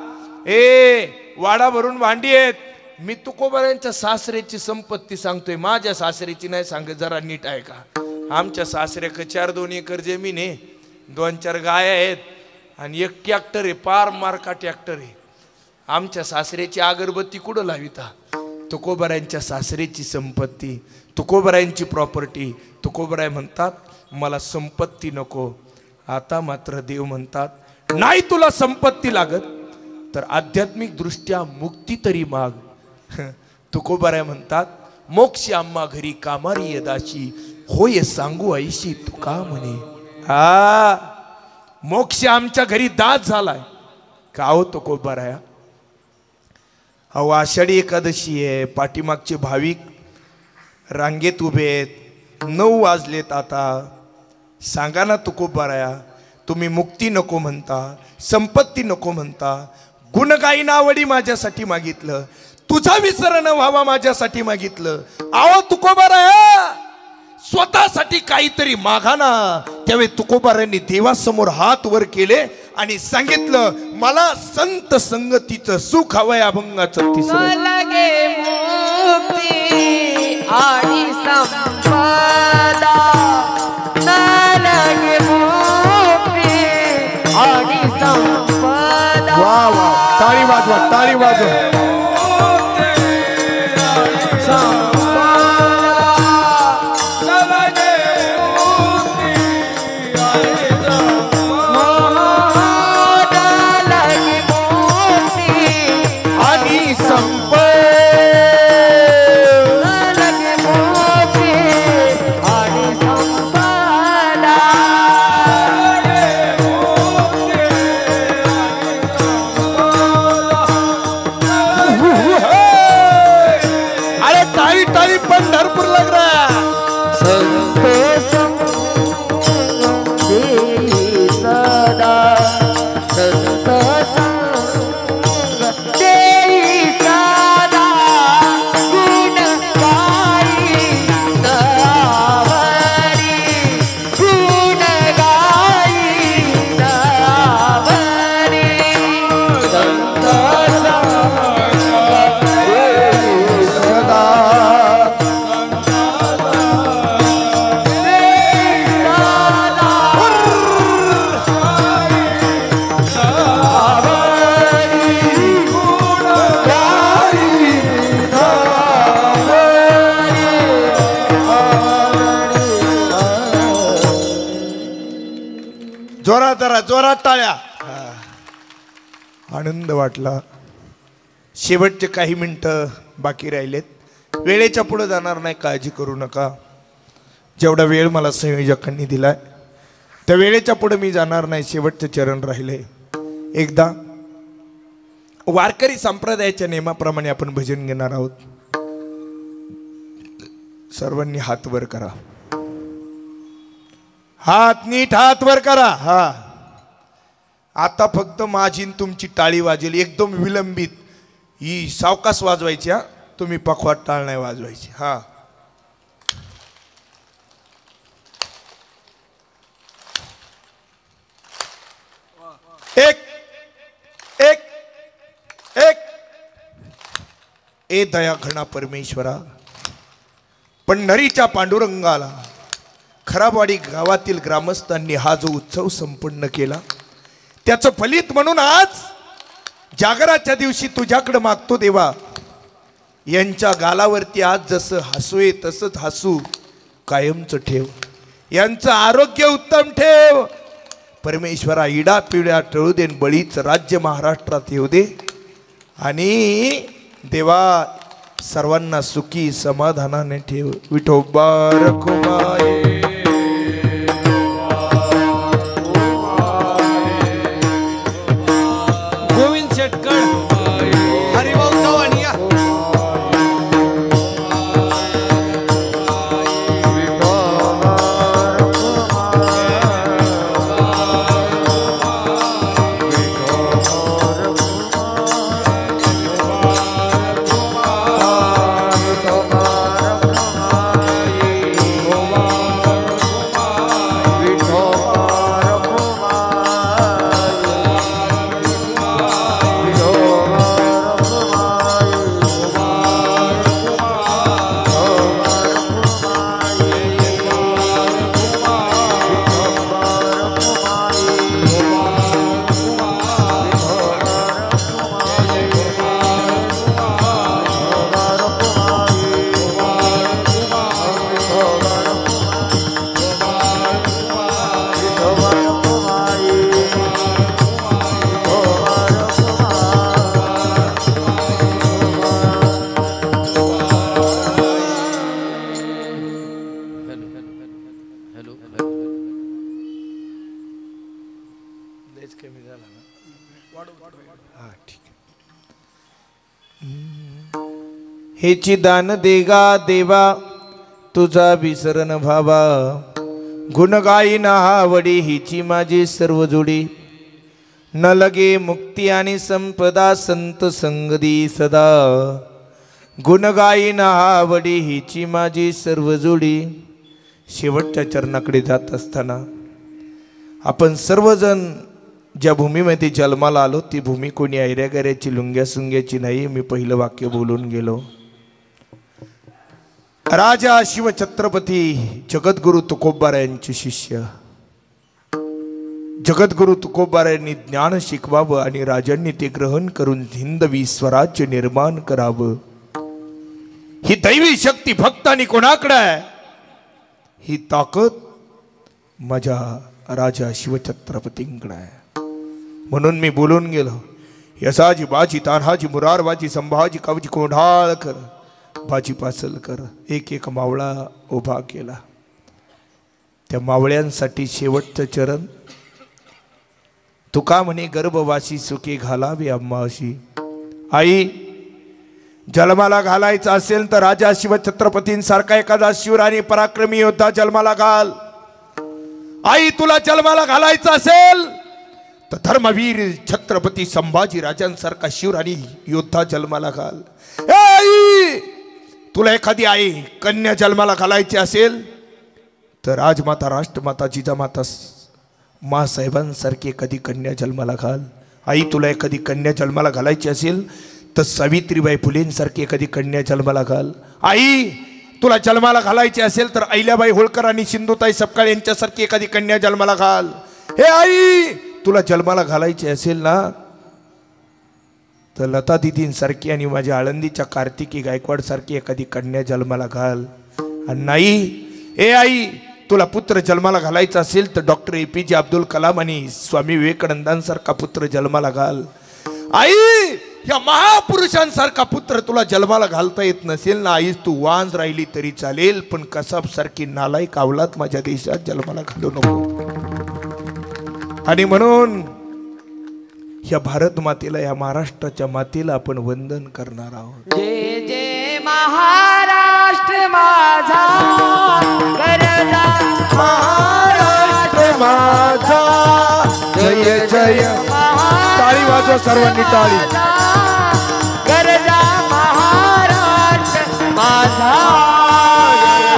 वाडा भरून भांडी आहेत. मी तुकोबारांच्या सासऱ्याची संपत्ती सांगतोय, माझ्या सासऱ्याची नाही सांगत. जरा नीट आहे का? आमच्या सासऱ्याक 4-2 एकर जमीन आहे, 2-4 गाय आहेत आणि 1 ट्रॅक्टर आहे, पार मार्का ट्रॅक्टर आहे. आमच्या सासऱ्याची अगरबत्ती कुठं लाविता? तुकोबारांच्या सासऱ्याची संपत्ती, तुकोबारांची प्रॉपर्टी. तुकोबाराय म्हणतात मला संपत्ती नको. आता मात्र देव म्हणतात नाही तुला संपत्ती लागत तर आध्यात्मिक दृष्ट्या मुक्ती तरी माग. तुकोबाराय म्हणतात मोक्ष आम्हा घरी कामारी यदाशी, होय सांगू ऐशी तुका म्हणे. मोक्ष आमच्या घरी दात झालाय का हो तुकोबाराया? अहो आषाढी एकादशी आहे, पाठीमागचे भाविक रांगेत उभे आहेत. 9 वाजलेत आता. सांगा ना तुकोबाराया, तुम्ही मुक्ती नको म्हणता, संपत्ती नको म्हणता, गुणगायी नावडी माझ्यासाठी मागितलं, तुझा विसर न व्हावा माझ्यासाठी मागितलं. आहो तुकोबाराया, स्वतःसाठी काहीतरी मागा ना. त्यावेळी तुकोबारायांनी देवासमोर हात वर केले आणि सांगितलं, मला संत संगतीचं सुख हवंय. अभंगाचं तिसरं लगे मुक्ती आणि संपदा, लगे मुक्ती आणि संपदा. वा वा, टाळी वाजवा, टाळी वाजवा. पंढरपूर लग रहा है. सदा संत सदा गुण गाई नावरी, गुण गाई नावरी. संत सदा जोरात जरा जोरात टाळ्या. आनंद वाटला. शेवटचे काही मिनिटं बाकी राहिलेत. वेळेच्या पुढे जाणार नाही, काळजी करू नका. जेवढा वेळ मला संयोजकांनी दिलाय त्या वेळेच्या पुढे मी जाणार नाही. शेवटचे चरण राहिले. एकदा वारकरी संप्रदायाच्या नियमाप्रमाणे आपण भजन घेणार आहोत. सर्वांनी हात वर करा. हात नीट हात वर करा. हा, आता फक्त माझी तुमची टाळी वाजेल, एकदम विलंबित. ही सावकाश वाजवायची. हा, तुम्ही पखवाट टाळ नाही वाजवायची. हा, एक एक एक. ए दया घना परमेश्वरा, पंढरीच्या पांडुरंगाला खराबवाडी गावातील ग्रामस्थांनी हा जो उत्सव संपन्न केला, त्याचं फलित म्हणून आज जागराच्या दिवशी तुझ्याकडे मागतो देवा. यांच्या गालावरती आज जसं हसू आहे तसंच हसू कायमचं ठेव. यांचं आरोग्य उत्तम ठेव परमेश्वरा. इडा पिढ्या टळू दे, बळीच राज्य महाराष्ट्रात येऊ दे. आणि देवा सर्वांना सुखी समाधानाने ठेव. विठोबा रखुमाई. गोविंद शेटकर, हरिभाऊ चव्हाण या. हेची दान देगा देवा, तुझा विसरण भावा, गुण गाईना आवडी हिची माझी सर्व जोडी, न लगे मुक्ती आणि संपदा संत संगदी सदा, गुण गाईना आवडी हिची माझी सर्व जोडी. शेवटच्या चरणाकडे जात असताना आपण सर्वजण ज्या भूमीमध्ये जन्माला आलो ती भूमी कोणी ऐऱ्यागऱ्याची लुंग्या सुंग्याची नाही. मी पहिलं वाक्य बोलून गेलो. राजा शिवछत्रपती जगद्गुरु तुकोबारायांचे शिष्य, जगद्गुरु तुकोबारायांनी ज्ञान शिकवावं आणि राजांनी ते ग्रहण करून हिंदवी स्वराज्य निर्माण करावं. ही दैवी शक्ती फक्त आणि कोणाकडे आहे? ही ताकद माझ्या राजा शिवछत्रपतींकडे आहे. म्हणून मी बोलून गेलो. यसाजी बाजी तान्हाजी मुरारबाजी संभाजी कवजी कोंढाळकर बाजी पासलकर एक एक मावळा उभा केला. त्या मावळ्यांसाठी शेवटचं चरण. तुका म्हणे गर्भवासी सुखी घालावी आम्हा अशी. आई, जन्माला घालायचं असेल तर राजा शिवछत्रपतींसारखा एखादा शूर आणि पराक्रमी योद्धा जन्माला घाल. आई, तुला जन्माला घालायचं असेल तर धर्मवीर छत्रपती संभाजी राजांसारखा शूर आणि योद्धा जन्माला घाल. आई, तुला एखादी आई कन्या जन्माला घालायची असेल तर राजमाता राष्ट्रमाता जिजामाता मासाहेबांसारखी एखादी कन्या जन्माला घाल. आई, तुला एखादी कन्या जन्माला घालायची असेल तर सावित्रीबाई फुलेंसारखी एखादी कन्या जन्माला घाल. आई, तुला जन्माला घालायची असेल तर अहिल्याबाई होळकर आणि सिंधुताई सपकाळ यांच्यासारखी एखादी कन्या जन्माला घाल. हे आई, तुला जन्माला घालायची असेल ना तर लता दिदींसारखी आणि माझ्या आळंदीच्या कार्तिकी गायकवाड सारखी एखादी कन्या जन्माला घाल. आणि नाही, ए आई, तुला पुत्र जन्माला घालायचा असेल तर डॉक्टर APJ अब्दुल कलाम आणि स्वामी विवेकानंदांसारखा पुत्र जन्माला घाल. आई, या महापुरुषांसारखा पुत्र तुला जन्माला घालता येत नसेल ना आई, तू वांज राहिली तरी चालेल, पण कसाब सारखी नालायक अवलाद माझ्या देशात जन्माला घालू नको. आणि म्हणून या भारत मातेला, या महाराष्ट्राच्या मातेला आपण वंदन करणार आहोत. जय जय महाराष्ट्र माझा, गरजा महाराष्ट्र माझा, जय जय. टाळी वाजवा सर्वांनी, टाळी. गरजा महाराष्ट्र माझा,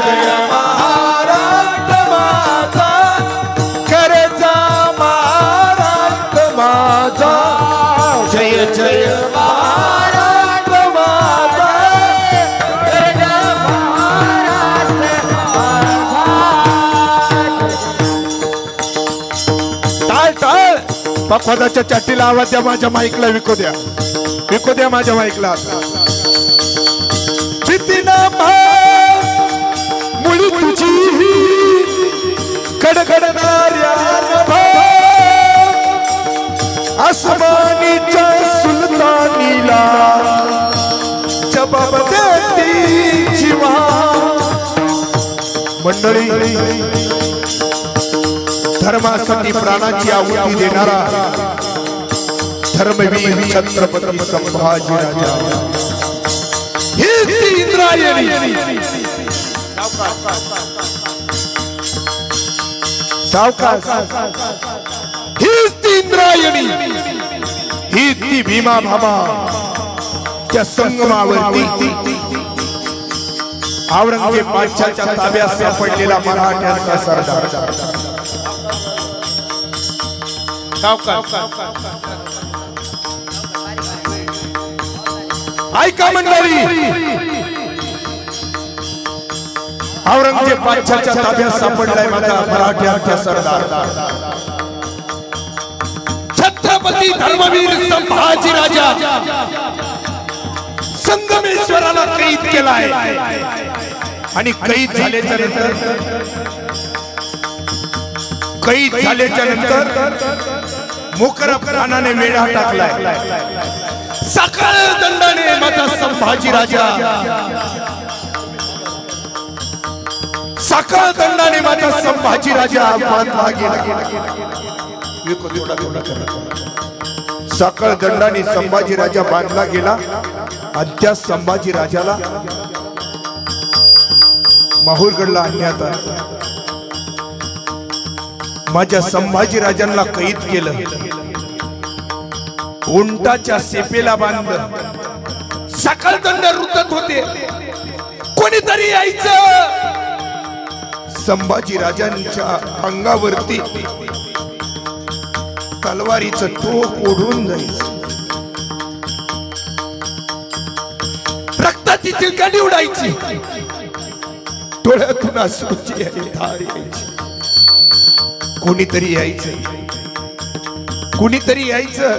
जय महाराष्ट्र माझा, गरजा महाराष्ट्र माझा, जय जय महाराष्ट्र माझा, गरजा महाराष्ट्र माझा. टाळ टाळ. पखवादाच्या चाटीला आवाज द्या. माझ्या माईकला विकू द्या, विकू द्या माझ्या माईकला. मुळी तुझी कडकडणाऱ्या आसमानीच्या सुलतानीला जबाब देती जीवा. मंडळी, धर्मासाठी प्राणाची आहुती देणारा धर्मवीर छत्रपती संभाजी राजा, ही इंद्रायणी. सावकाश. हीच ती इंद्रायणी, ही ती भीमा भामा. त्या संगमावरती औरंगजेब बादशाहच्या ताब्यात सापडलेला मराठ्यांचा सरदार. ऐका मंडळी, औरंगजेब बादशाहच्या ताब्यात सापडलाय माझा मराठ्यांचा सरदार छत्रपती धर्मवीर संभाजी राजा. संगमेश्वराला कैद केलाय आणि कैद झाल्याच्या नंतर मुकरब खानाने वेढा टाकलाय. सकाळ दंडाने माझा संभाजी राजा, सकाळ दंडाने माझा संभाजी राजा बांधला गेला. सकाळ दंडाने संभाजी राजा बांधला गेला आणि त्या संभाजी राजाला माहूरगडला आणण्यात आलं. माझ्या संभाजी राजांना कैद केलं, उंटाच्या सेपेला बांधलं. सकल दंड रुतत होते. कोणीतरी यायचं. संभाजी राजांच्या अंगावरती तलवारीचं टोक ओढून जायचं. रक्ताची चिलकांडी उडायची. डोळ्यातून अश्रूची धार यायची. कोणीतरी यायचं, कुणीतरी यायचं,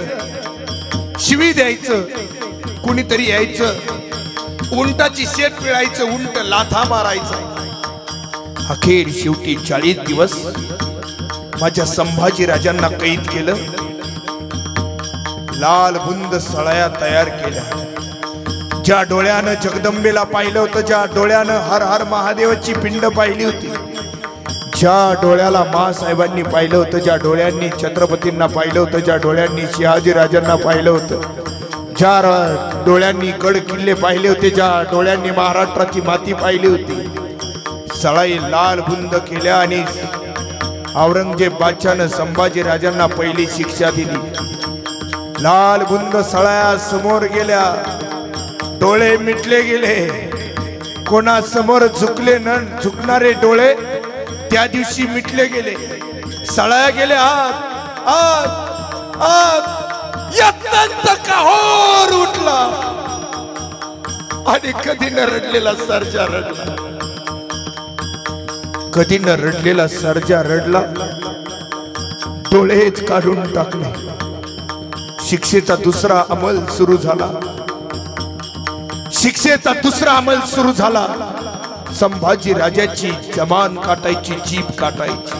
शिवी द्यायचं. कुणीतरी यायचं, उंटाची शेत पिळायचं, उंट लाथा मारायचं. अखेर शेवटी 40 दिवस माझ्या संभाजी राजांना कैद केलं. लाल बुंद सळया तयार केल्या. ज्या डोळ्यानं जगदंबेला पाहिलं होतं, ज्या डोळ्यानं हर हर महादेवाची पिंड पाहिली होती, ज्या डोळ्याला मासाहेबांनी पाहिलं होतं, ज्या डोळ्यांनी छत्रपतींना पाहिलं होतं, ज्या डोळ्यांनी शहाजी राजांना पाहिलं होतं, ज्या डोळ्यांनी गड किल्ले पाहिले होते, ज्या डोळ्यांनी महाराष्ट्राची माती पाहिली होती, सळाई लाल बुंद केल्या. आणि औरंगजेब बादशाहनं संभाजी राजांना पहिली शिक्षा दिली. लाल बुंद सळया समोर गेल्या. डोळे मिटले गेले. कोणासमोर झुकले न झुकणारे डोळे त्या दिवशी मिटले गेले. सळया गेल्या. आत आत आत यत्नांचा काहोर उठला. आणि कधी न रडलेला सर्जा रडला. कधी न रडलेला सर्जा रडला. डोळेच काढून टाकले. शिक्षेचा दुसरा अंमल सुरू झाला. शिक्षेचा दुसरा अंमल सुरू झाला. संभाजी राजाची जमान काटायची, जीभ काटायची.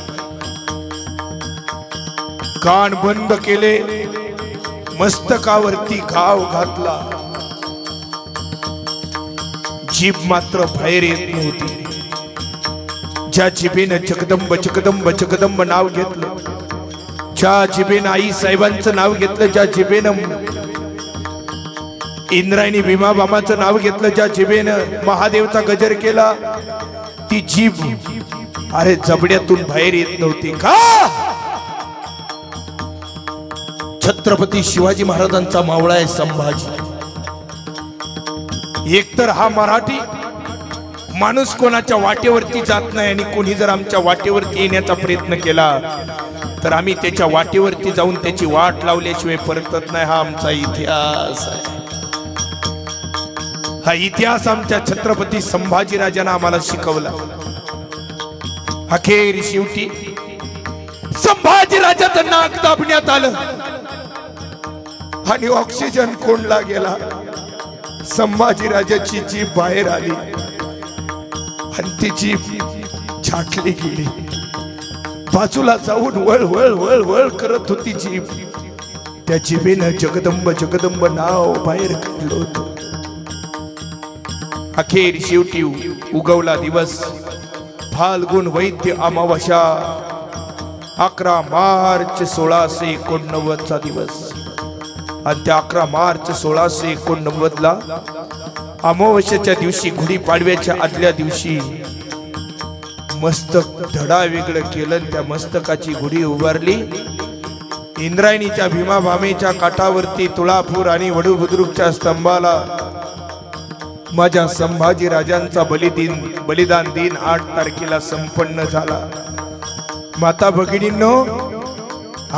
कान बंद केले. मस्तकावरती घाव घातला. जीभ मात्र बाहेर येत नव्हती. ज्या जिभेनं जगदंब जगदंब जगदंब नाव घेतलं, ज्या जिभेनं आई साहेबांचं नाव घेतलं, ज्या जिभेनं इंद्रायणी भीमाबामाचं नाव घेतलं, ज्या जिभेनं महादेवचा गजर केला, ती जीभ अरे जबड्यातून बाहेर येत नव्हती. का? छत्रपती शिवाजी महाराजांचा मावळा आहे संभाजी. एकतर हा मराठी माणूस कोणाच्या वाटेवरती जात नाही. आणि कोणी जर आमच्या वाटेवरती येण्याचा प्रयत्न केला तर आम्ही त्याच्या वाटेवरती जाऊन त्याची वाट लावल्याशिवाय परतत नाही. हा आमचा इतिहास आहे. हा इतिहास आमच्या छत्रपती संभाजी राजांना आम्हाला शिकवला. अखेर शेवटी संभाजी राजाचं नाक दाबण्यात आलं आणि ऑक्सिजन कोंडला गेला. संभाजी राजाची जीभ बाहेर आली आणि ती जीभ छाटली गेली. बाजूला जाऊन वळ वळ वळ वळ करत होती जीभ. त्या जिभेनं जगदंब जगदंब नाव बाहेर काढलं होतं. अखेर शेवटी उगवला दिवस. फाल्गुन वैद्य अमावस्या 11 मार्च 1689 दिवस. आणि त्या 11 मार्च 1689 अमावस्येच्या दिवशी, गुढीपाडव्याच्या आदल्या दिवशी मस्तक धडा वेगळं केलं. त्या मस्तकाची गुढी उभारली. इंद्रायणीच्या भीमाभामेच्या काठावरती तुळापूर आणि वडूबुद्रुकच्या स्तंभाला माझ्या संभाजी राजांचा बलिदान दिन 8 तारखेला संपन्न झाला. माता भगिनींनो,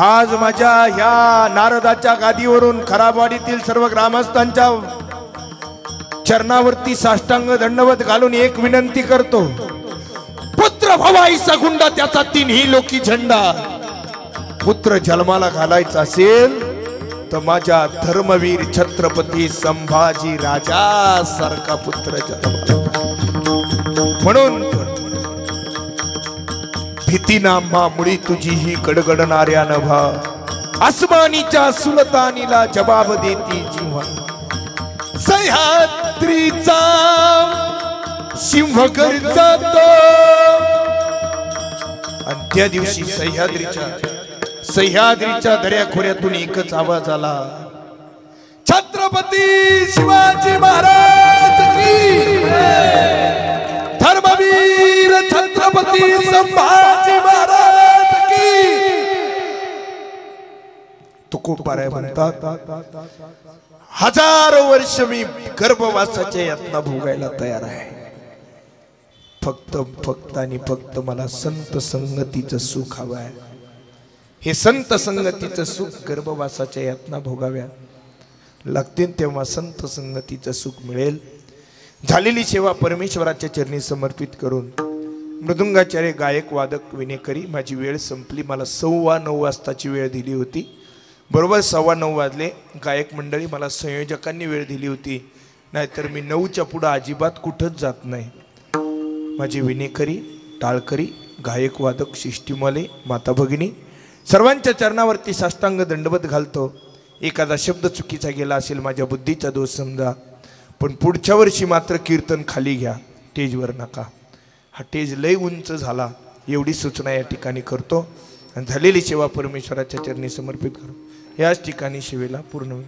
आज माझ्या ह्या नारदाच्या गादीवरून खराबवाडीतील सर्व ग्रामस्थांच्या चरणावरती साष्टांग दंडवत घालून एक विनंती करतो. पुत्र भवाईचा गुंडा, त्याचा 3ही लोकी झेंडा. पुत्र जन्माला घालायचा असेल तर माझ्या धर्मवीर छत्रपती संभाजी राजा सारखा पुत्र जन्माला. म्हणून भीती नामा मुळी तुझी ही गडगडणाऱ्या नभा. आसमानीच्या सुलतानीला जबाब देती जिव्हा. सह्याद्रीचा सिंह गरजतो. आणि त्या दिवशी सह्याद्रीच्या दर्याखोऱ्यातून एकच आवाज आला. छत्रपती शिवाजी महाराज की धर्मवीर छत्रपती संभाजी महाराज की। तुकोबाराय म्हणतात, हजारो वर्ष मी गर्भवासाच्या यातना भोगायला तयार आहे, फक्त आणि फक्त मला संत संगतीचं सुख हवं आहे। हे संत संगतीचं सुख गर्भवासाच्या यातना भोगाव्या लागतील तेव्हा संत संगतीचं सुख मिळेल। झालेली सेवा परमेश्वराच्या चरणी समर्पित करून मृदुंगाचार्य, गायक, वादक, विनेकरी, माझी वेळ संपली। मला 9:15 वाजताची वेळ दिली होती, बरोबर 9:15 वाजले। गायक मंडळी, मला संयोजकांनी वेळ दिली होती, नाहीतर मी 9च्या पुढे अजिबात कुठंच जात नाही। माझे विनेकरी, टाळकरी, गायक, वादक, शिष्टीमाले, माता भगिनी सर्वांच्या चरणावरती साष्टांग दंडवत घालतो। एखादा शब्द चुकीचा गेला असेल माझ्या बुद्धीचा दोष समजा, पण पुढच्या वर्षी मात्र कीर्तन खाली घ्या, स्टेजवर नका। हा स्टेज लय उंच झाला, एवढी सूचना या ठिकाणी करतो आणि झालेली सेवा परमेश्वराच्या चरणी समर्पित करू। याच ठिकाणी सेवेला पूर्ण होईल।